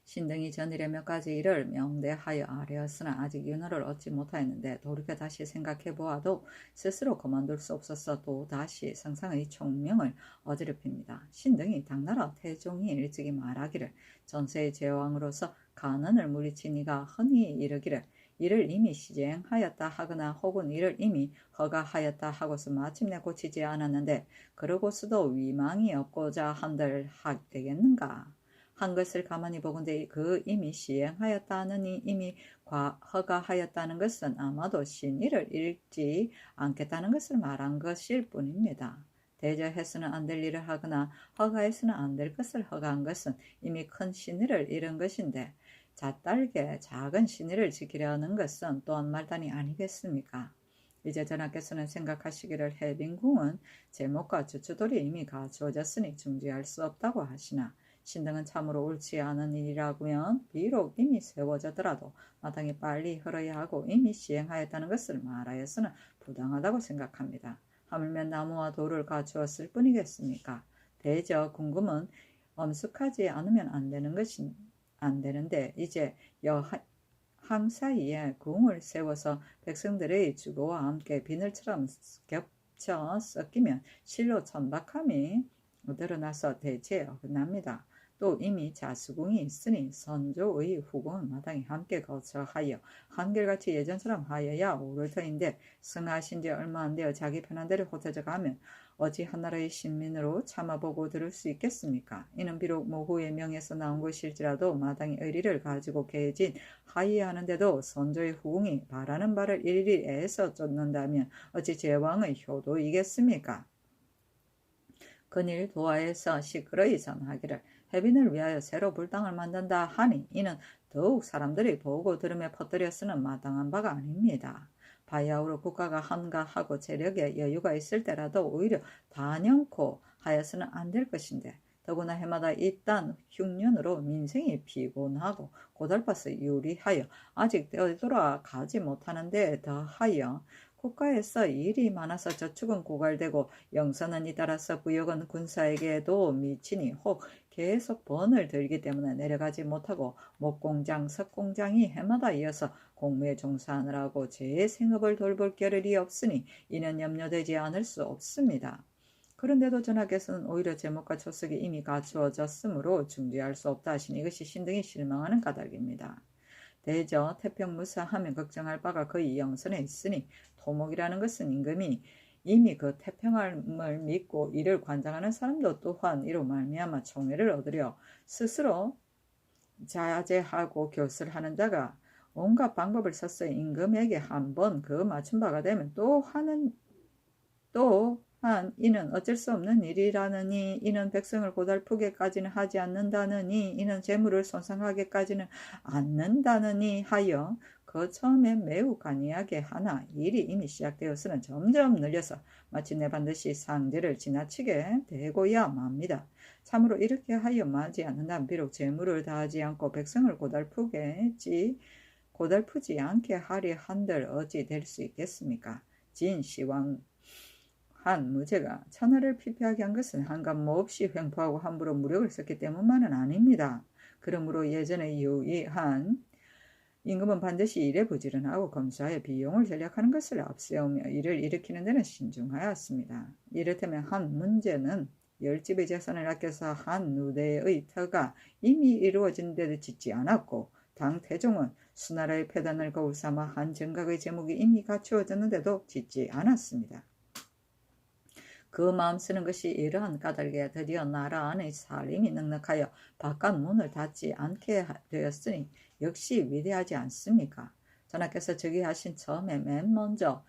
신등이 전일에 몇 가지 일을 명대하여 아뢰었으나 아직 윤허를 얻지 못하였는데 돌이켜 다시 생각해 보아도 스스로 그만둘 수 없어서 또 다시 상상의 총명을 어지럽힙니다. 신등이 당나라 태종이 일찍이 말하기를 전세의 제왕으로서 간언을 물리친 이가 흔히 이르기를 이를 이미 시행하였다 하거나 혹은 이를 이미 허가하였다 하고서 마침내 고치지 않았는데 그러고서도 위망이 없고자 한들 되겠는가? 한 것을 가만히 보건대 그 이미 시행하였다느니 이미 허가하였다는 것은 아마도 신의를 잃지 않겠다는 것을 말한 것일 뿐입니다. 대저해서는 안 될 일을 하거나 허가해서는 안 될 것을 허가한 것은 이미 큰 신의를 잃은 것인데 잣달게 작은 신의를 지키려는 것은 또한 말단이 아니겠습니까? 이제 전하께서는 생각하시기를 해빈궁은 제목과 주추돌이 이미 갖추어졌으니 중지할 수 없다고 하시나 신등은 참으로 옳지 않은 일이라면 비록 이미 세워졌더라도 마땅히 빨리 흘러야 하고 이미 시행하였다는 것을 말하여서는 부당하다고 생각합니다. 하물며 나무와 돌을 갖추었을 뿐이겠습니까? 대저 궁금은 엄숙하지 않으면 안 되는데 이제 여항 사이에 궁을 세워서 백성들의 주거와 함께 비늘처럼 겹쳐 섞이면 실로 천박함이 드러나서 대체에 어긋납니다. 또 이미 자수궁이 있으니 선조의 후궁은 마땅히 함께 거처하여 한결같이 예전처럼 하여야 옳을 터인데 승하신 지 얼마 안 되어 자기 편한 대로 흩어져 가면 어찌 한나라의 신민으로 참아보고 들을 수 있겠습니까? 이는 비록 모후의 명에서 나온 것일지라도 마땅히 의리를 가지고 개진 하이하는데도 선조의 후궁이 바라는 바를 일일이 애써 쫓는다면 어찌 제왕의 효도이겠습니까? 근일 도하에서 시끄러이 전하기를 해빈을 위하여 새로 불당을 만든다 하니 이는 더욱 사람들이 보고 들으며 퍼뜨려 쓰는 마땅한 바가 아닙니다. 바야흐로 국가가 한가하고 재력에 여유가 있을 때라도 오히려 단연코 하여서는 안 될 것인데 더구나 해마다 이딴 흉년으로 민생이 피곤하고 고달파서 유리하여 아직 되돌아가지 못하는데 더하여 국가에서 일이 많아서 저축은 고갈되고 영선은 잇따라서 구역은 군사에게도 미치니 혹 계속 번을 들기 때문에 내려가지 못하고 목공장, 석공장이 해마다 이어서 공무에 종사하느라고 제 생업을 돌볼 겨를이 없으니 이는 염려되지 않을 수 없습니다. 그런데도 전하께서는 오히려 제목과 초석이 이미 갖추어졌으므로 중지할 수 없다 하시니 이것이 신등이 실망하는 까닭입니다. 대저 태평무사하면 걱정할 바가 거의 영선에 있으니 토목이라는 것은 임금이 이미 그 태평함을 믿고 이를 관장하는 사람도 또한 이로 말미암아 총애를 얻으려 스스로 자제하고 교술하는 자가 온갖 방법을 써서 임금에게 한번 그 맞춘 바가 되면 또한 이는 어쩔 수 없는 일이라느니 이는 백성을 고달프게까지는 하지 않는다느니 이는 재물을 손상하게까지는 않는다느니 하여 그 처음에 매우 간이하게 하나 일이 이미 시작되어서는 점점 늘려서 마침내 반드시 상제를 지나치게 되고야 맙니다. 참으로 이렇게 하여 마지 않는다면 비록 재물을 다하지 않고 백성을 고달프지 않게 하려 한들 어찌 될 수 있겠습니까? 진시황 한 무제가 천하를 피폐하게 한 것은 한감 몹시 횡포하고 함부로 무력을 썼기 때문만은 아닙니다. 그러므로 예전에 유의한 임금은 반드시 일에 부지런하고 검소하여 비용을 절약하는 것을 앞세우며 일을 일으키는 데는 신중하였습니다. 이를테면 한 문제는 10집의 재산을 아껴서 한 누대의 터가 이미 이루어진 데도 짓지 않았고 당 태종은 수나라의 폐단을 거울 삼아 한 정각의 제목이 이미 갖추어졌는데도 짓지 않았습니다. 그 마음 쓰는 것이 이러한 까닭에 드디어 나라 안의 살림이 넉넉하여 바깥 문을 닫지 않게 되었으니 역시 위대하지 않습니까? 전하께서 저기 하신 처음에 맨 먼저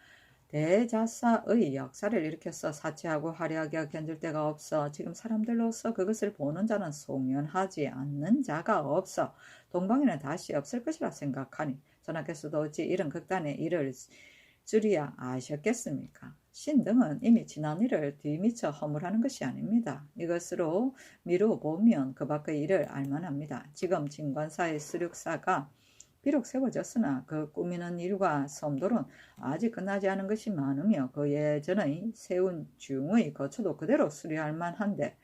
대자사의 역사를 일으켜서 사치하고 화려하게 견줄 데가 없어 지금 사람들로서 그것을 보는 자는 송연하지 않는 자가 없어 동방에는 다시 없을 것이라 생각하니 전하께서도 어찌 이런 극단의 일을 줄이야 아셨겠습니까? 신등은 이미 지난 일을 뒤미쳐 허물하는 것이 아닙니다. 이것으로 미루보면 그 밖의 일을 알만합니다. 지금 진관사의 수륙사가 비록 세워졌으나 그 꾸미는 일과 섬돌은 아직 끝나지 않은 것이 많으며 그 예전의 세운 중의 거처도 그대로 수리할 만한데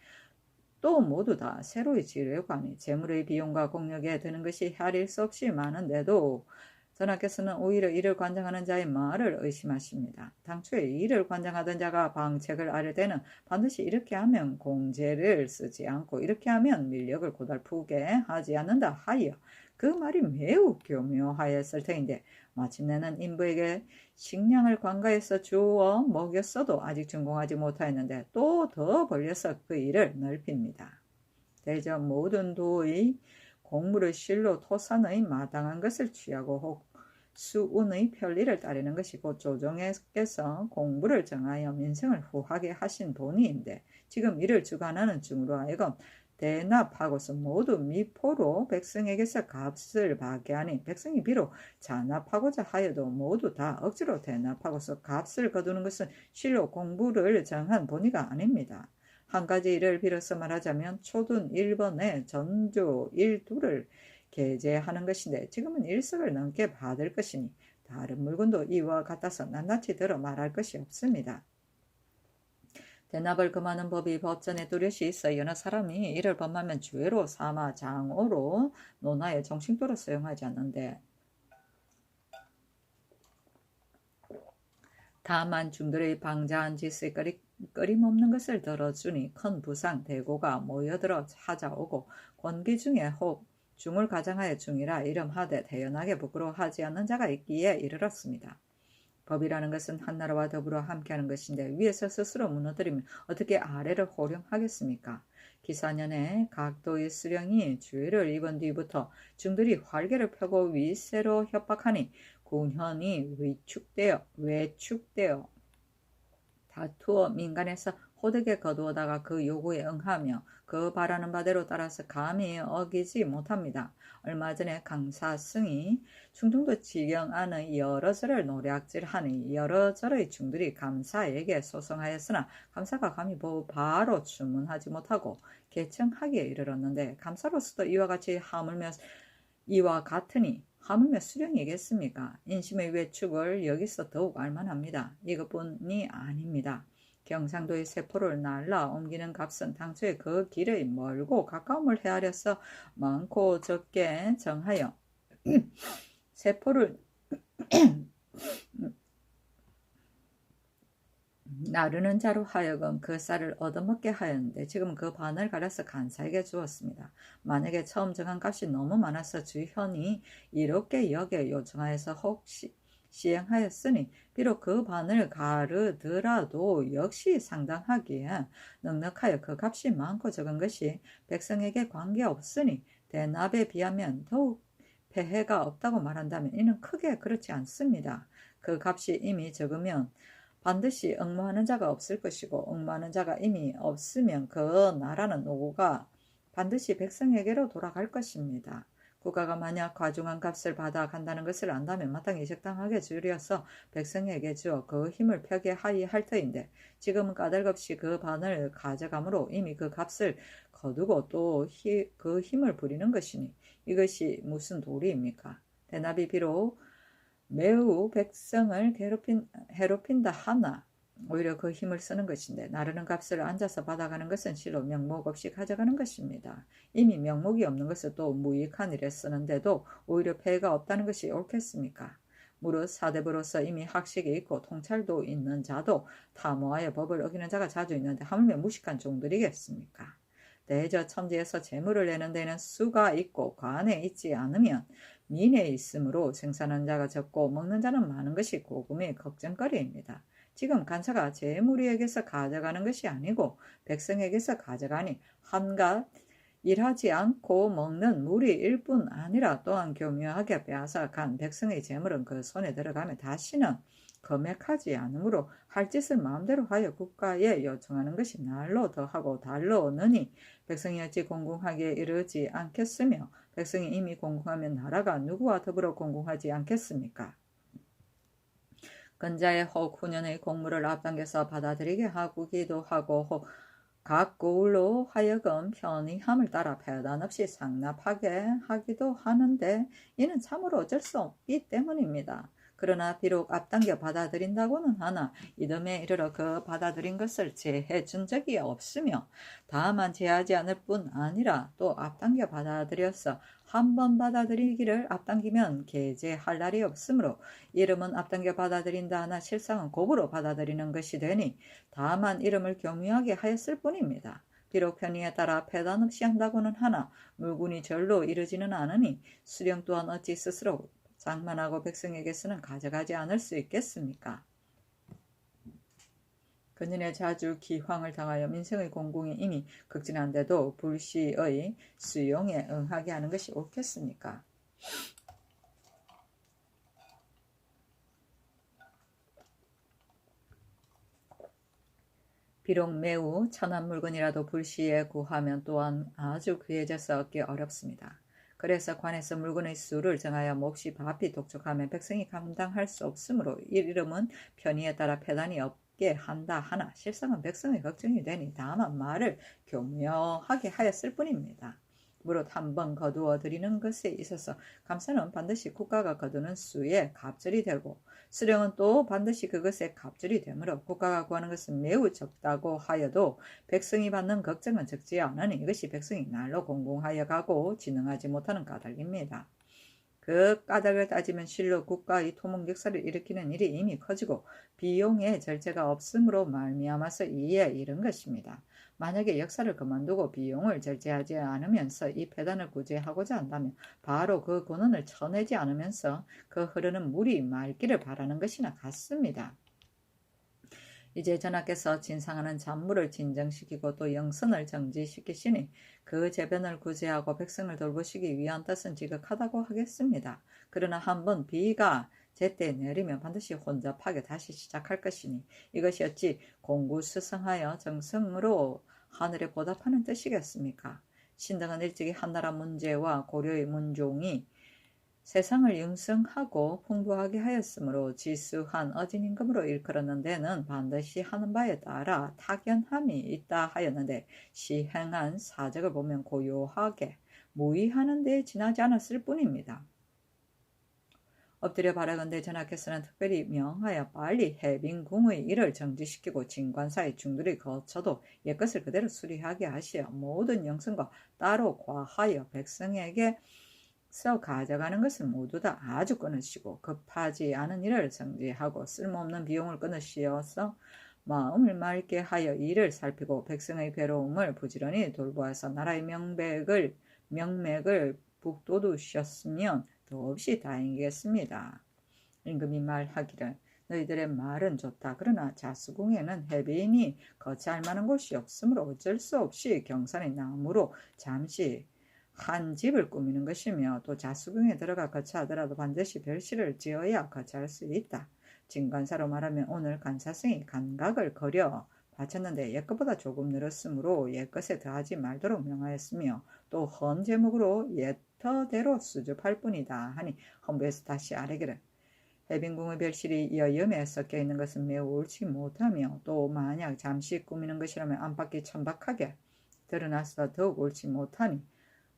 또 모두 다 새로이 지으려고 하니 재물의 비용과 공력에 드는 것이 헤아릴 수 없이 많은데도 전하께서는 오히려 이를 관장하는 자의 말을 의심하십니다. 당초에 이를 관장하던 자가 방책을 아뢰 때는 반드시 이렇게 하면 공제를 쓰지 않고 이렇게 하면 밀력을 고달프게 하지 않는다 하여 그 말이 매우 교묘하였을 터인데 마침내는 인부에게 식량을 관가에서 주어 먹였어도 아직 준공하지 못하였는데 또 더 벌려서 그 일을 넓힙니다. 대저 모든 도의 공무를 실로 토산의 마땅한 것을 취하고 혹 수운의 편리를 따르는 것이 곧 조정에서 공부를 정하여 민생을 후하게 하신 본의인데 지금 이를 주관하는 중으로 하여금 대납하고서 모두 미포로 백성에게서 값을 받게 하니 백성이 비록 잔납하고자 하여도 모두 다 억지로 대납하고서 값을 거두는 것은 실로 공부를 정한 본의가 아닙니다. 한 가지 일을 빌어서 말하자면 초둔 1번에 전조 1두를 게재하는 것인데 지금은 1석을 넘게 받을 것이니 다른 물건도 이와 같아서 낱낱이 들어 말할 것이 없습니다. 대납을 금하는 법이 법전에 뚜렷이 있어 여러 사람이 이를 범하면 주외로 삼아 장오로 논하에 정식도로 사용하지 않는데 다만 중들의 방자한 짓에 끊임없는 것을 들어주니 큰 부상 대고가 모여들어 찾아오고 권기 중에 혹 중을 가장하여 중이라 이름하되 대연하게 부끄러워하지 않는 자가 있기에 이르렀습니다. 법이라는 것은 한나라와 더불어 함께하는 것인데 위에서 스스로 무너뜨리면 어떻게 아래를 호령하겠습니까? 기사년에 각도의 수령이 주의를 입은 뒤부터 중들이 활개를 펴고 위세로 협박하니 군현이 외축되어 다투어 민간에서 호되게 거두어다가 그 요구에 응하며 그 바라는 바대로 따라서 감히 어기지 못합니다. 얼마 전에 강사승이 충청도 지경 안의 여러 절을 노략질하니 여러 절의 중들이 감사에게 소송하였으나 감사가 감히 바로 주문하지 못하고 개청하기에 이르렀는데 감사로서도 이와 같으니 하물며 수령이겠습니까? 인심의 외축을 여기서 더욱 알만합니다. 이것뿐이 아닙니다. 경상도의 세포를 날라 옮기는 값은 당초에 그 길의 멀고 가까움을 헤아려서 많고 적게 정하여 세포를 나르는 자로 하여금 그 쌀을 얻어먹게 하였는데 지금 그 반을 가려서 간사에게 주었습니다. 만약에 처음 정한 값이 너무 많아서 주현이 이렇게 여겨 요청하여서 혹시 시행하였으니 비록 그 반을 가르더라도 역시 상당하기에 넉넉하여 그 값이 많고 적은 것이 백성에게 관계없으니 대납에 비하면 더욱 폐해가 없다고 말한다면 이는 크게 그렇지 않습니다. 그 값이 이미 적으면 반드시 응모하는 자가 없을 것이고 응모하는 자가 이미 없으면 그 나라는 노고가 반드시 백성에게로 돌아갈 것입니다. 국가가 만약 과중한 값을 받아 간다는 것을 안다면 마땅히 적당하게 줄여서 백성에게 주어 그 힘을 펴게 할 터인데 지금은 까닭없이 그 반을 가져가므로 이미 그 값을 거두고 또 그 힘을 부리는 것이니 이것이 무슨 도리입니까? 대납이 비록 매우 백성을 해롭힌다 하나 오히려 그 힘을 쓰는 것인데 나르는 값을 앉아서 받아가는 것은 실로 명목 없이 가져가는 것입니다. 이미 명목이 없는 것을 또 무익한 일에 쓰는데도 오히려 폐해가 없다는 것이 옳겠습니까? 무릇 사대부로서 이미 학식이 있고 통찰도 있는 자도 탐호하여 법을 어기는 자가 자주 있는데 하물며 무식한 종들이겠습니까? 대저 천지에서 재물을 내는 데는 수가 있고 관에 있지 않으면 민에 있으므로 생산하는 자가 적고 먹는 자는 많은 것이 고금의 걱정거리입니다. 지금 간사가 재무리에게서 가져가는 것이 아니고 백성에게서 가져가니 한갓 일하지 않고 먹는 무리일 뿐 아니라 또한 교묘하게 빼앗아 간 백성의 재물은 그 손에 들어가면 다시는 검액하지 않으므로 할 짓을 마음대로 하여 국가에 요청하는 것이 날로 더하고 달로 느니 백성이 어찌 공공하게 이르지 않겠으며 백성이 이미 공공하면 나라가 누구와 더불어 공공하지 않겠습니까? 근자의 혹 후년의 공무를 앞당겨서 받아들이게 하기도 하고 혹 각 고울로 하여금 편의함을 따라 배단 없이 상납하게 하기도 하는데 이는 참으로 어쩔 수 없기 때문입니다. 그러나 비록 앞당겨 받아들인다고는 하나 이듬해 이르러 그 받아들인 것을 제해 준 적이 없으며 다만 제하지 않을 뿐 아니라 또 앞당겨 받아들여서 한 번 받아들이기를 앞당기면 게재할 날이 없으므로 이름은 앞당겨 받아들인다 하나 실상은 곱으로 받아들이는 것이 되니 다만 이름을 경미하게 하였을 뿐입니다. 비록 편의에 따라 배단 없이 한다고는 하나 물군이 절로 이르지는 않으니 수령 또한 어찌 스스로 장만하고 백성에게서는 가져가지 않을 수 있겠습니까? 근년에 자주 기황을 당하여 민생의 공공이 이미 극진한데도 불시의 수용에 응하게 하는 것이 옳겠습니까? 비록 매우 천한 물건이라도 불시에 구하면 또한 아주 귀해져서 얻기 어렵습니다. 그래서 관에서 물건의 수를 정하여 몹시 바삐 독촉하면 백성이 감당할 수 없으므로 이름은 편의에 따라 패단이 없게 한다 하나 실상은 백성의 걱정이 되니 다만 말을 교묘하게 하였을 뿐입니다. 무릇 한번 거두어 드리는 것에 있어서 감사는 반드시 국가가 거두는 수에 갑절이 되고 수령은 또 반드시 그것에 갑절이 되므로 국가가 구하는 것은 매우 적다고 하여도 백성이 받는 걱정은 적지 않으니 이것이 백성이 날로 공공하여 가고 진흥하지 못하는 까닭입니다. 그 까닭을 따지면 실로 국가의 토목역사를 일으키는 일이 이미 커지고 비용의 절제가 없으므로 말미암아서 이에 이른 것입니다. 만약에 역사를 그만두고 비용을 절제하지 않으면서 이 폐단을 구제하고자 한다면 바로 그 근원을 쳐내지 않으면서 그 흐르는 물이 맑기를 바라는 것이나 같습니다. 이제 전하께서 진상하는 잔물을 진정시키고 또 영선을 정지시키시니 그 재변을 구제하고 백성을 돌보시기 위한 뜻은 지극하다고 하겠습니다. 그러나 한번 비가 제때 내리면 반드시 혼잡하게 다시 시작할 것이니 이것이 어찌 공구수성하여 정성으로 하늘에 보답하는 뜻이겠습니까? 신등은 일찍이 한나라 문제와 고려의 문종이 세상을 융성하고 풍부하게 하였으므로 지수한 어진 임금으로 일컬었는 데는 반드시 하는 바에 따라 타견함이 있다 하였는데 시행한 사적을 보면 고요하게 무의하는 데 지나지 않았을 뿐입니다. 엎드려 바라건대 전하께서는 특별히 명하여 빨리 해빈궁의 일을 정지시키고 진관사의 중들이 거쳐도 옛것을 그대로 수리하게 하시어 모든 영성과 따로 과하여 백성에게 가져가는 것을 모두 다 아주 끊으시고 급하지 않은 일을 정지하고 쓸모없는 비용을 끊으시어서 마음을 맑게 하여 일을 살피고 백성의 괴로움을 부지런히 돌보아서 나라의 명맥을 북돋우셨으면 더없이 다행이겠습니다. 임금이 말하기를 너희들의 말은 좋다. 그러나 자수궁에는 해빈이 거처할 만한 곳이 없으므로 어쩔 수 없이 경산의 나무로 잠시 한 집을 꾸미는 것이며 또 자수궁에 들어가 거처하더라도 반드시 별실을 지어야 거처할 수 있다. 진관사로 말하면 오늘 간사성이 간각을 거려 바쳤는데 옛것보다 조금 늘었으므로 옛것에 더하지 말도록 명하였으며 또 헌 제목으로 옛터대로 수줍할 뿐이다 하니 헌부에서 다시 아뢰기를 해빈궁의 별실이 여염에 섞여 있는 것은 매우 옳지 못하며 또 만약 잠시 꾸미는 것이라면 안팎이 천박하게 드러나서 더욱 옳지 못하니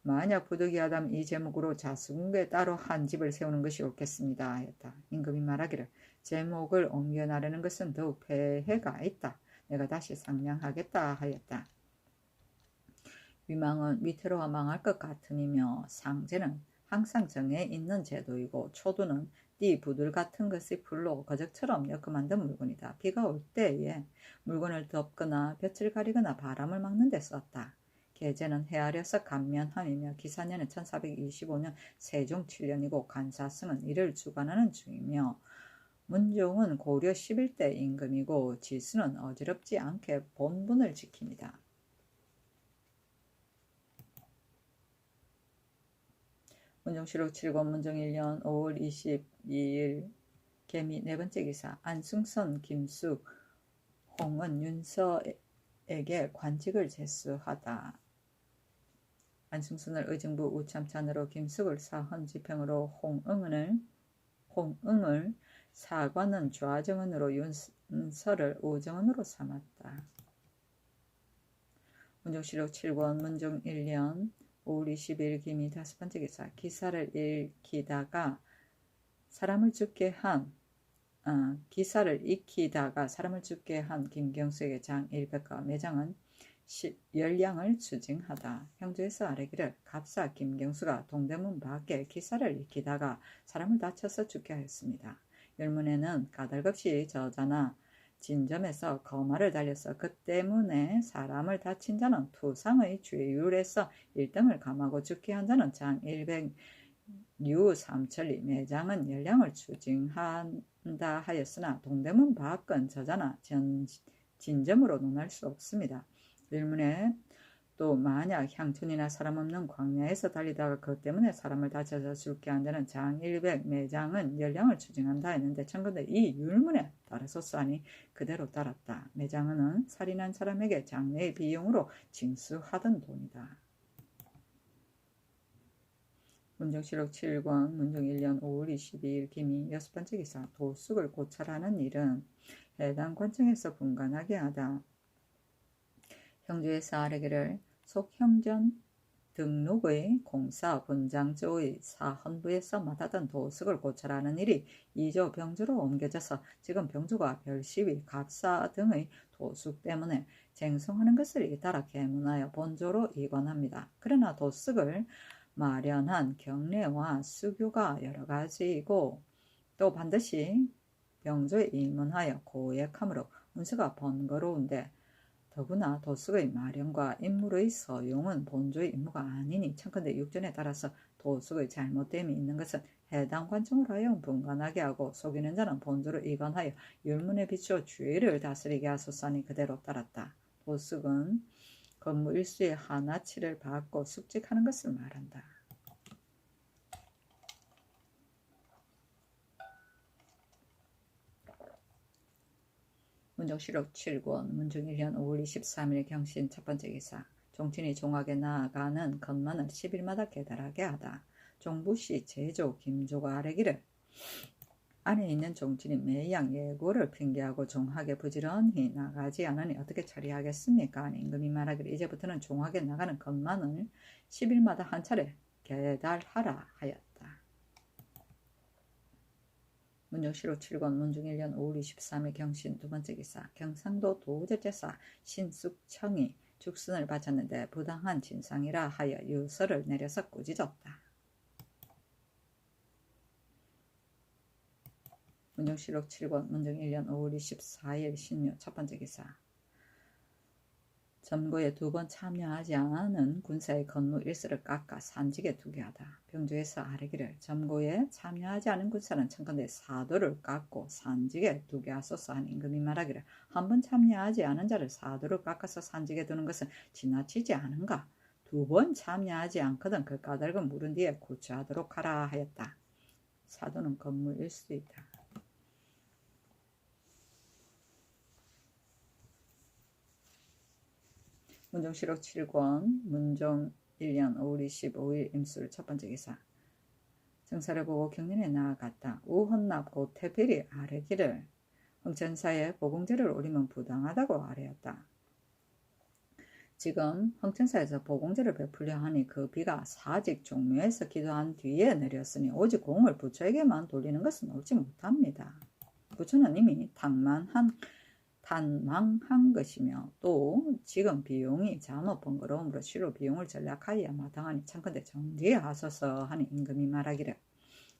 만약 부득이하다면 이 제목으로 자수궁에 따로 한 집을 세우는 것이 옳겠습니다 하였다. 임금이 말하기를 제목을 옮겨 나르는 것은 더욱 폐해가 있다. 내가 다시 상냥하겠다 하였다. 위망은 위태로워 망할 것 같음이며 상제는 항상 정해 있는 제도이고 초두는 띠 부들 같은 것이 불로 거적처럼 엮어 만든 물건이다. 비가 올 때에 물건을 덮거나 볕을 가리거나 바람을 막는 데 썼다. 계제는 헤아려서 감면함이며 기사년은 1425년 세종 7년이고 간사성은 이를 주관하는 중이며 문종은 고려 11대 임금이고 지수는 어지럽지 않게 본분을 지킵니다. 문종실록 7권 문종 1년 5월 22일 개미 네 번째 기사 안승선 김수 홍은 윤서에게 관직을 제수하다. 안승선을 의정부 우참찬으로 김숙을 사헌지평으로 홍응을 사관은 좌정원으로 윤서를 우정원으로 삼았다. 문종실록 7권 문종 1년 5월 20일 김이 다섯 번째 기사 기사를 익히다가 사람을 죽게 한 김경수에게 장 100가 매장은 열량을 추징하다. 형조에서 아뢰기를 갑사 김경수가 동대문 밖에 기사를 익히다가 사람을 다쳐서 죽게 하였습니다. 열문에는 까닭없이 저자나 진점에서 거마를 달려서 그 때문에 사람을 다친 자는 투상의 죄율에서 1등을 감하고 죽게 한 자는 장 100 류삼천리 매장은 연량을 추징한다 하였으나 동대문 밖은 저자나 진점으로 논할 수 없습니다. 일문에 또 만약 향촌이나 사람 없는 광야에서 달리다가 그것 때문에 사람을 다쳐서 죽게 한다는 장일백 매장은 연량을 추징한다 했는데 청근대 이 율문에 따라서 하니 그대로 따랐다. 매장은 살인한 사람에게 장례의 비용으로 징수하던 돈이다. 문정실록 7권 문정 1년 5월 22일 김이 6번째 기사 도숙을 고찰하는 일은 해당 관청에서 분간하게 하다. 형주에서 아래기를 속형전 등록의 공사 분장조의 사헌부에서 맡았던 도숙을 고찰하는 일이 2조 병주로 옮겨져서 지금 병주가 별시위, 갑사 등의 도숙 때문에 쟁송하는 것을 잇따라 계문하여 본조로 이관합니다. 그러나 도숙을 마련한 경례와 수교가 여러 가지이고 또 반드시 병조에 입문하여 고액하므로 운수가 번거로운데 더구나 도숙의 마련과 임무의 서용은 본조의 임무가 아니니 청컨대 육전에 따라서 도숙의 잘못됨이 있는 것은 해당 관청으로 하여 분간하게 하고 속이는 자는 본조로 이관하여 율문에 비추어 주의를 다스리게 하소서니 그대로 따랐다. 도숙은 건무 일수의 하나치를 받고 숙직하는 것을 말한다. 문정실록 7권 문정 1년 5월 23일 경신 첫번째 기사 종친이 종하게 나아가는 건만을 10일마다 계달하게 하다. 종부시 제조 김조가 아래기를 안에 있는 종친이 매양 예고를 핑계하고 종하게 부지런히 나가지 않으니 어떻게 처리하겠습니까? 임금이 말하기를 이제부터는 종하게 나가는 건만을 10일마다 한 차례 계달하라 하였다. 문정실록 7권 문중 1년 5월 23일 경신 두번째 기사 경상도 도제제사 신숙청이 죽순을 바쳤는데 부당한 진상이라 하여 유서를 내려서 꾸짖었다. 문정실록 7권 문정 1년 5월 24일 신묘 첫번째 기사 점거에 2번 참여하지 않은 군사의 건무 일수를 깎아 산직에 두게 하다. 병조에서 아래기를 점거에 참여하지 않은 군사는 청컨대 사도를 깎고 산직에 두게 하소서 한 임금이 말하기를 한 번 참여하지 않은 자를 사도를 깎아서 산직에 두는 것은 지나치지 않은가? 2번 참여하지 않거든 그 까닭은 물은 뒤에 고쳐하도록 하라 하였다. 사도는 건무 일수이다. 문정실록 7권 문정 1년 5월 25일 임술 첫번째 기사 정사를 보고 경륜에 나아갔다. 우헌납 곧 태필이 아래기를 흥천사에 보공제를 올리면 부당하다고 아뢰었다. 지금 흥천사에서 보공제를 베풀려 하니 그 비가 사직 종묘에서 기도한 뒤에 내렸으니 오직 공을 부처에게만 돌리는 것은 옳지 못합니다. 부처는 이미 단망한 것이며 또 지금 비용이 잔혹 번거로움으로 실로 비용을 전략하여야 마땅하니 참건대 정지하소서 하니 임금이 말하기를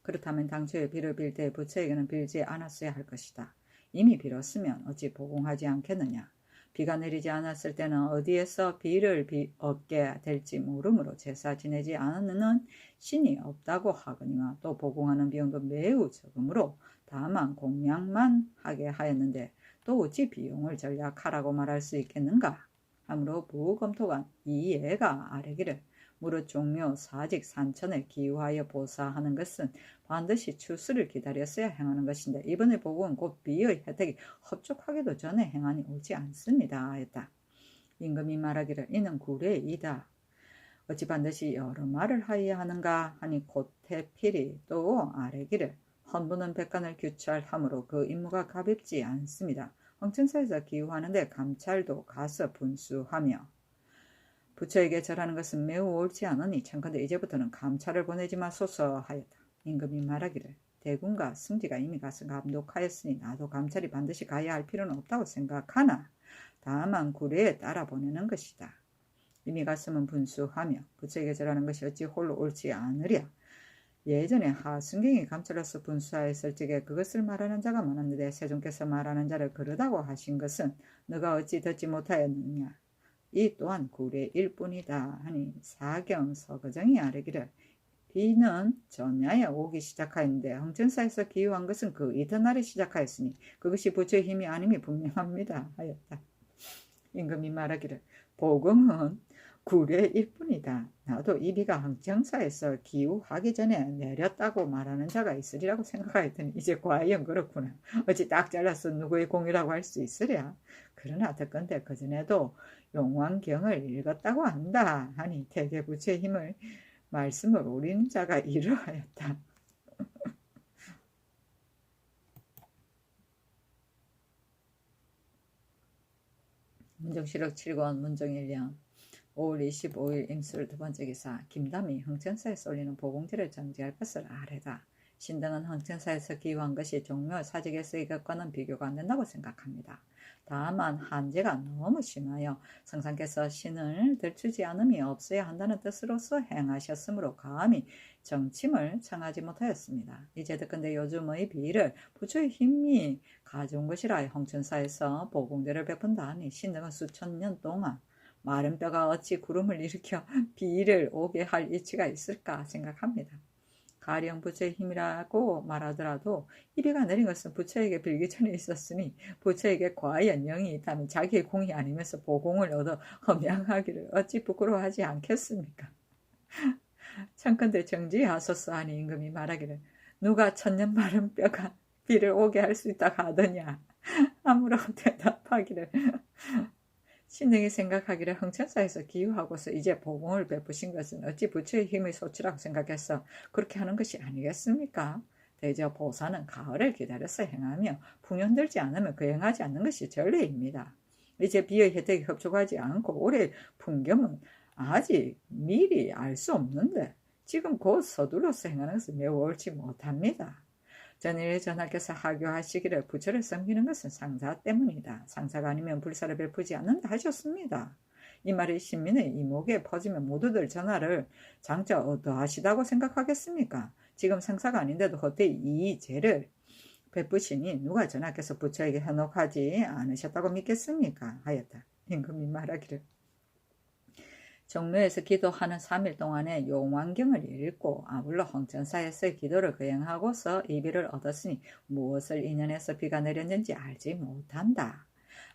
그렇다면 당초에 비를 빌 때 부처에게는 빌지 않았어야 할 것이다. 이미 빌었으면 어찌 보공하지 않겠느냐. 비가 내리지 않았을 때는 어디에서 비를 얻게 될지 모르므로 제사 지내지 않는 신이 없다고 하거니와 또 보공하는 비용도 매우 적으므로 다만 공양만 하게 하였는데 또 어찌 비용을 전략하라고 말할 수 있겠는가? 하므로 부검토관 이예가 아뢰기를 무릇 종묘 사직 산천에 기유하여 보사하는 것은 반드시 추수를 기다렸어야 행하는 것인데 이번의 보고는 곧 비의 혜택이 흡족하기도 전에 행하니 옳지 않습니다 했다. 임금이 말하기를 이는 구례이다. 어찌 반드시 여러 말을 하여야 하는가 하니 곧 태필이 또 아뢰기를 헌부는 백관을 규찰하므로 그 임무가 가볍지 않습니다. 흥천사에서 기유하는데 감찰도 가서 분수하며 부처에게 절하는 것은 매우 옳지 않으니 청컨대 이제부터는 감찰을 보내지 마소서 하였다. 임금이 말하기를 대군과 승지가 이미 가서 감독하였으니 나도 감찰이 반드시 가야 할 필요는 없다고 생각하나 다만 구례에 따라 보내는 것이다. 이미 갔으면 분수하며 부처에게 절하는 것이 어찌 홀로 옳지 않으랴. 예전에 하순경이 감찰로서 분수하였을 적에 그것을 말하는 자가 많았는데 세종께서 말하는 자를 그러다고 하신 것은 너가 어찌 듣지 못하였느냐. 이 또한 구례일 뿐이다 하니 사경 서거정이 아뢰기를 비는 전야에 오기 시작하였는데 흥천사에서 기유한 것은 그 이튿날에 시작하였으니 그것이 부처의 힘이 아님이 분명합니다 하였다. 임금이 말하기를 보금은 구례일 뿐이다. 나도 이 비가 흥청사에서 기우하기 전에 내렸다고 말하는 자가 있으리라고 생각하였더니 이제 과연 그렇구나. 어찌 딱 잘라서 누구의 공이라고 할 수 있으랴. 그러나 듣건대 그전에도 용왕경을 읽었다고 한다 하니 대개 부처의 힘을 말씀을 우리는 자가 이러하였다. 문정실록 7권 문정 1년 5월 25일 임술 두 번째 기사 김담이 흥천사에 쏠리는 보공제를 정지할 것을 아뢰다. 신등은 흥천사에서 기유한 것이 종묘 사직에서 이것과는 비교가 안 된다고 생각합니다. 다만 한제가 너무 심하여 성상께서 신을 들추지 않음이 없어야 한다는 뜻으로서 행하셨으므로 감히 정침을 청하지 못하였습니다. 이제 듣건대 요즘의 비를 부처의 힘이 가져온 것이라 흥천사에서 보공제를 베푼다 하니 신등은 수천 년 동안 마른 뼈가 어찌 구름을 일으켜 비를 오게 할 이치가 있을까 생각합니다. 가령 부처의 힘이라고 말하더라도 이 비가 내린 것은 부처에게 빌기 전에 있었으니 부처에게 과연 영이 있다면 자기의 공이 아니면서 보공을 얻어 험양하기를 어찌 부끄러워하지 않겠습니까? 청컨대 정지하소서 하니 임금이 말하기를 누가 천년 마른 뼈가 비를 오게 할 수 있다 하더냐. 아무라고 대답하기를 신등이 생각하기를 흥천사에서 기유하고서 이제 보공을 베푸신 것은 어찌 부처의 힘의 소치라고 생각해서 그렇게 하는 것이 아니겠습니까? 대저 보사는 가을을 기다려서 행하며 풍년들지 않으면 그 행하지 않는 것이 전례입니다. 이제 비의 혜택이 흡족하지 않고 올해 풍경은 아직 미리 알 수 없는데 지금 곧 서둘러서 행하는 것은 매우 옳지 못합니다. 전일 전하께서 하교하시기를 부처를 섬기는 것은 상사 때문이다. 상사가 아니면 불사를 베푸지 않는다 하셨습니다. 이 말이 신민의 이목에 퍼지면 모두들 전하를 장차 어떠하시다고 생각하겠습니까? 지금 상사가 아닌데도 헛되이 이 죄를 베푸시니 누가 전하께서 부처에게 현혹하지 않으셨다고 믿겠습니까? 하였다. 임금이 말하기를 종묘에서 기도하는 3일 동안에 용왕경을 읽고 아울러 흥천사에서 기도를 거행하고서 이비를 얻었으니 무엇을 인연해서 비가 내렸는지 알지 못한다.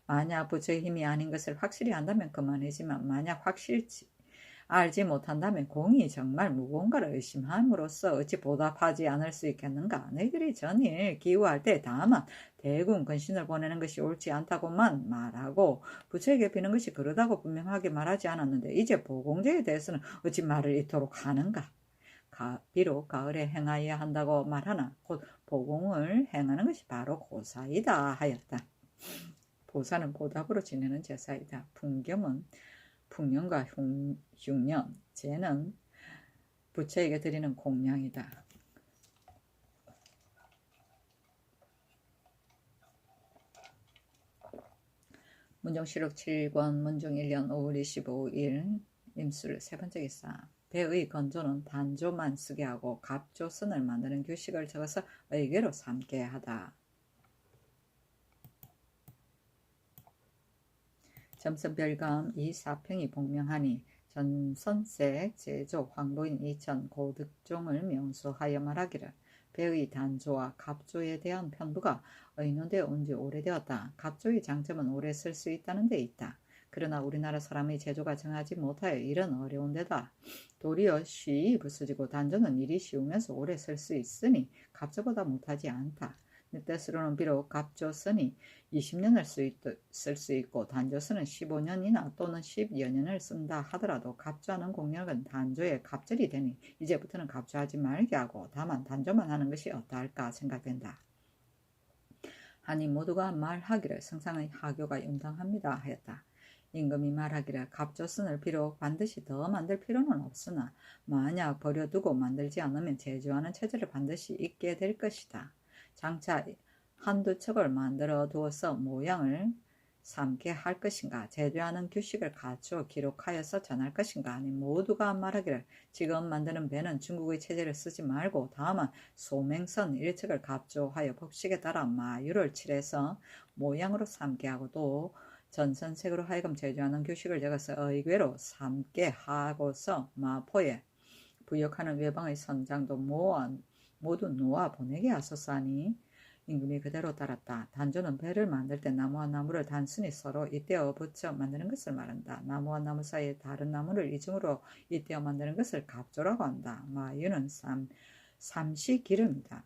만약 부처의 힘이 아닌 것을 확실히 안다면 그만이지만 만약 확실치 알지 못한다면 공이 정말 무언가를 의심함으로써 어찌 보답하지 않을 수 있겠는가. 너희들이 전일 기우할 때 다만 대군 근신을 보내는 것이 옳지 않다고만 말하고 부처에게 비는 것이 그러다고 분명하게 말하지 않았는데 이제 보공제에 대해서는 어찌 말을 이토록 하는가. 비록 가을에 행하여야 한다고 말하나 곧 보공을 행하는 것이 바로 고사이다 하였다. 보사는 보답으로 지내는 제사이다. 풍년과 흉년, 제는 부처에게 드리는 공양이다. 문정실록 7권 문종 1년 5월 25일 임술 세 번째 기사 배의 건조는 단조만 쓰게 하고 갑조선을 만드는 규식을 적어서 의궤로 삼게 하다. 점선별감 이 사평이 복명하니 전선색 제조 황보인 이천 고득종을 명수하여 말하기를 배의 단조와 갑조에 대한 편부가 의논되어 온 지 오래되었다. 갑조의 장점은 오래 쓸 수 있다는 데 있다. 그러나 우리나라 사람의 제조가 정하지 못하여 일은 어려운 데다. 도리어 쉬이 부서지고 단조는 일이 쉬우면서 오래 쓸 수 있으니 갑조보다 못하지 않다. 내 뜻으로는 비록 갑조선이 20년을 쓸 수 있고 단조선은 15년이나 또는 10여 년을 쓴다 하더라도 갑조하는 공력은 단조의 갑절이 되니 이제부터는 갑조하지 말게 하고 다만 단조만 하는 것이 어떠할까 생각된다. 하니 모두가 말하기를 성상의 하교가 응당합니다 하였다. 임금이 말하기를 갑조선을 비록 반드시 더 만들 필요는 없으나 만약 버려두고 만들지 않으면 제조하는 체제를 반드시 있게 될 것이다. 장차 한두 척을 만들어 두어서 모양을 삼게 할 것인가 제도하는 규식을 갖추어 기록하여서 전할 것인가 하니 모두가 말하기를 지금 만드는 배는 중국의 체제를 쓰지 말고 다만 소맹선 1척을 갑조하여 법식에 따라 마유를 칠해서 모양으로 삼게 하고 또 전선색으로 하여금 제조하는 규식을 적어서 의궤로 삼게 하고서 마포에 부역하는 외방의 선장도 모두 놓아 보내게 하소서하니 임금이 그대로 따랐다. 단조는 배를 만들 때 나무와 나무를 단순히 서로 잇대어 붙여 만드는 것을 말한다. 나무와 나무 사이에 다른 나무를 이중으로 잇대어 만드는 것을 갑조라고 한다. 마유는 삼시 기름이다.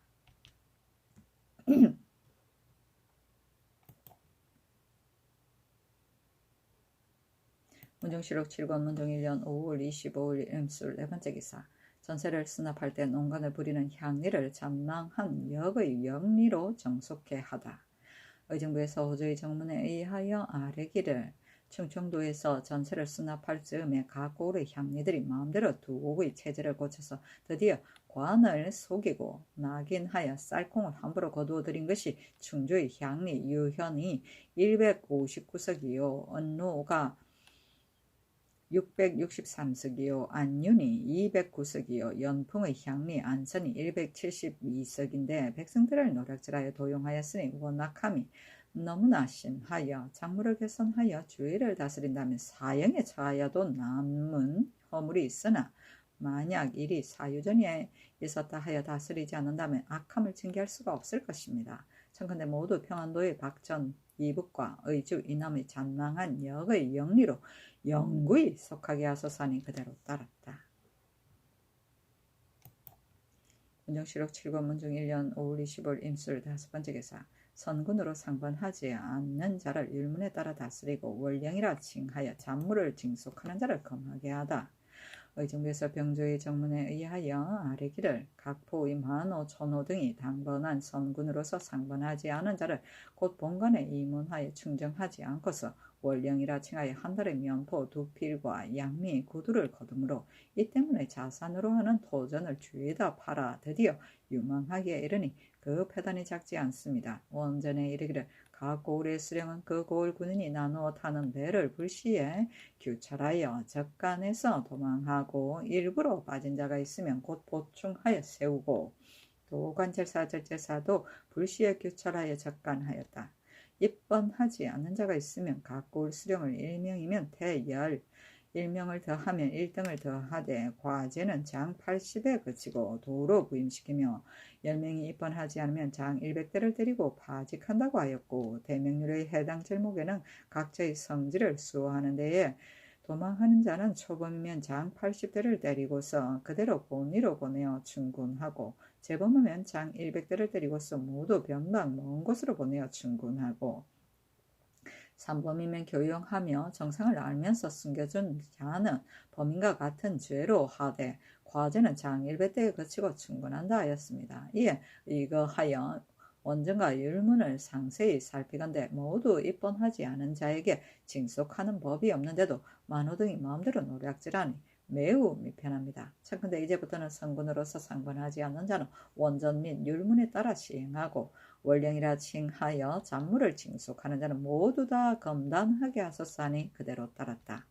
문정실록 7권 문정 1년 5월 25일 임술 4번째 기사. 전세를 수납할 때 농간을 부리는 향리를 잔망한 역의 영리로 정속해 하다. 의정부에서 호조의 정문에 의하여 아래기를 충청도에서 전세를 수납할 즈음에 각 고을의 향리들이 마음대로 두 옥의 체제를 고쳐서 드디어 관을 속이고 낙인하여 쌀콩을 함부로 거두어 들인 것이 충주의 향리 유현이 159석이요 언노가 663석이요 안윤이 209석이요 연풍의 향리 안선이 172석인데 백성들을 노략질하여 도용하였으니 원악함이 너무나 심하여 작물을 개선하여 주의를 다스린다면 사형에 처하여도 남은 허물이 있으나 만약 일이 사유전에 있었다 하여 다스리지 않는다면 악함을 징계할 수가 없을 것입니다. 청컨대 모두 평안도의 박전 이북과 의주 이남의 잔망한 역의 영리로 영구히 속하게 하소서하니 그대로 따랐다. 문정실록 7권 문중 1년 5월 20일 임술 5번째 기사. 선군으로 상관하지 않는 자를 율문에 따라 다스리고 월령이라 칭하여 잔물을 징속하는 자를 검하게 하다. 의정부에서 병조의 정문에 의하여 아래기를 각포의 만호, 천호 등이 당번한 선군으로서 상관하지 않은 자를 곧 본관에 임원하여 충정하지 않고서 월령이라 칭하여 한 달의 면포 2필과 양미 9두를 거두므로 이 때문에 자산으로 하는 토전을 주에다 팔아 드디어 유망하기에 이르니 그 패단이 작지 않습니다. 원전에 이르기를 각 고을의 수령은 그 고을 군인이 나누어 타는 배를 불시에 규찰하여 적간에서 도망하고 일부러 빠진 자가 있으면 곧 보충하여 세우고 또 관찰사 절제사도 불시에 규찰하여 적간하였다. 입번하지 않는 자가 있으면 각 고을 수령을 1명이면 대열 1명을 더하면 1등을 더하되 과제는 장 80에 그치고 도로 부임시키며 10명이 입번하지 않으면 장 100대를 때리고 파직한다고 하였고 대명률의 해당 절목에는 각자의 성질을 수호하는 데에 도망하는 자는 초범이면 장 80대를 때리고서 그대로 본위로 보내어 충군하고 재범하면 장 100대를 때리고서 모두 변방 먼 곳으로 보내어 충군하고 3범이면 교용하며 정상을 알면서 숨겨준 자는 범인과 같은 죄로 하되 과제는 장 100대에 그치고 충분한다 하였습니다. 이에 이거하여 원전과 율문을 상세히 살피건대 모두 입번하지 않은 자에게 징속하는 법이 없는데도 만호 등이 마음대로 노략질하니 매우 미편합니다. 청컨대 이제부터는 성군으로서 상관하지 않는 자는 원전 및 율문에 따라 시행하고 월령이라 칭하여 잔물을 징속하는 자는 모두 다 검단하게 하소서하니 그대로 따랐다.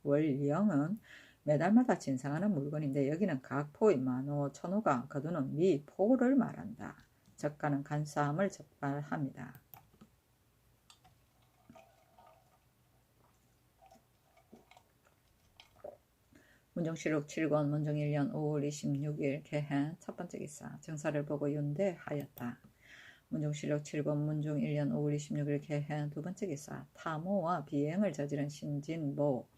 월령은 매달마다 진상하는 물건인데 여기는 각 포의 만호, 천호가 거두는 미포를 말한다. 적가는 간사함을 적발합니다. 문정실록 7권 문정 1년 5월 26일 개해 첫번째 기사. 정사를 보고 윤대하였다. 문정실록 7권 문정 1년 5월 26일 개해 두번째 기사. 타모와 비행을 저지른 신진보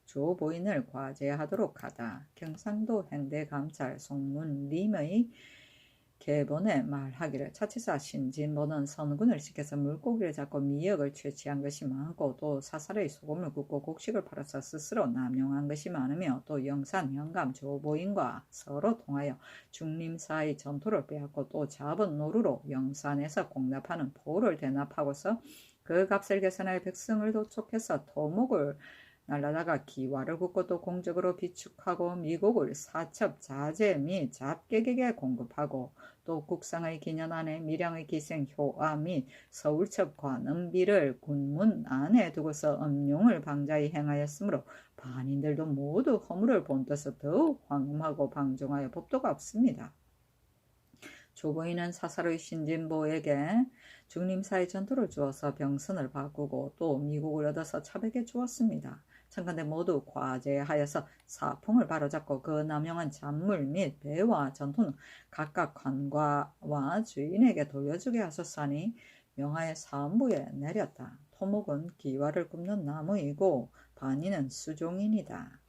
조보인을 과제하도록 하다. 경상도 행대감찰 송문림의 계본에 말하기를 차치사 신진보는 선군을 시켜서 물고기를 잡고 미역을 채취한 것이 많고 또 사살의 소금을 굽고 곡식을 팔아서 스스로 남용한 것이 많으며 또 영산, 영감, 조보인과 서로 통하여 중림사의 전토를 빼앗고 또 잡은 노루로 영산에서 공납하는 포를 대납하고서 그 값을 계산하여 백성을 도촉해서 토목을 날라다가 기와를 굽고 또 공적으로 비축하고 미국을 사첩, 자재 및 잡객에게 공급하고 또 국상의 기년 안에 밀양의 기생 효아 및 서울첩 관음비를 군문 안에 두고서 음용을 방자히 행하였으므로 반인들도 모두 허물을 본떠서 더욱 황음하고 방종하여 법도가 없습니다. 조보인은 사사로이 신진보에게 중림사의 전토를 주어서 병선을 바꾸고 또 미국을 얻어서 차백에 주었습니다. 청컨대 모두 과제하여서 사풍을 바로잡고 그 남용한 잔물 및 배와 전토는 각각 관과와 주인에게 돌려주게 하소서 하니 명하여 사헌부에 내렸다. 토목은 기와를 굽는 나무이고 반이는 수종이니라.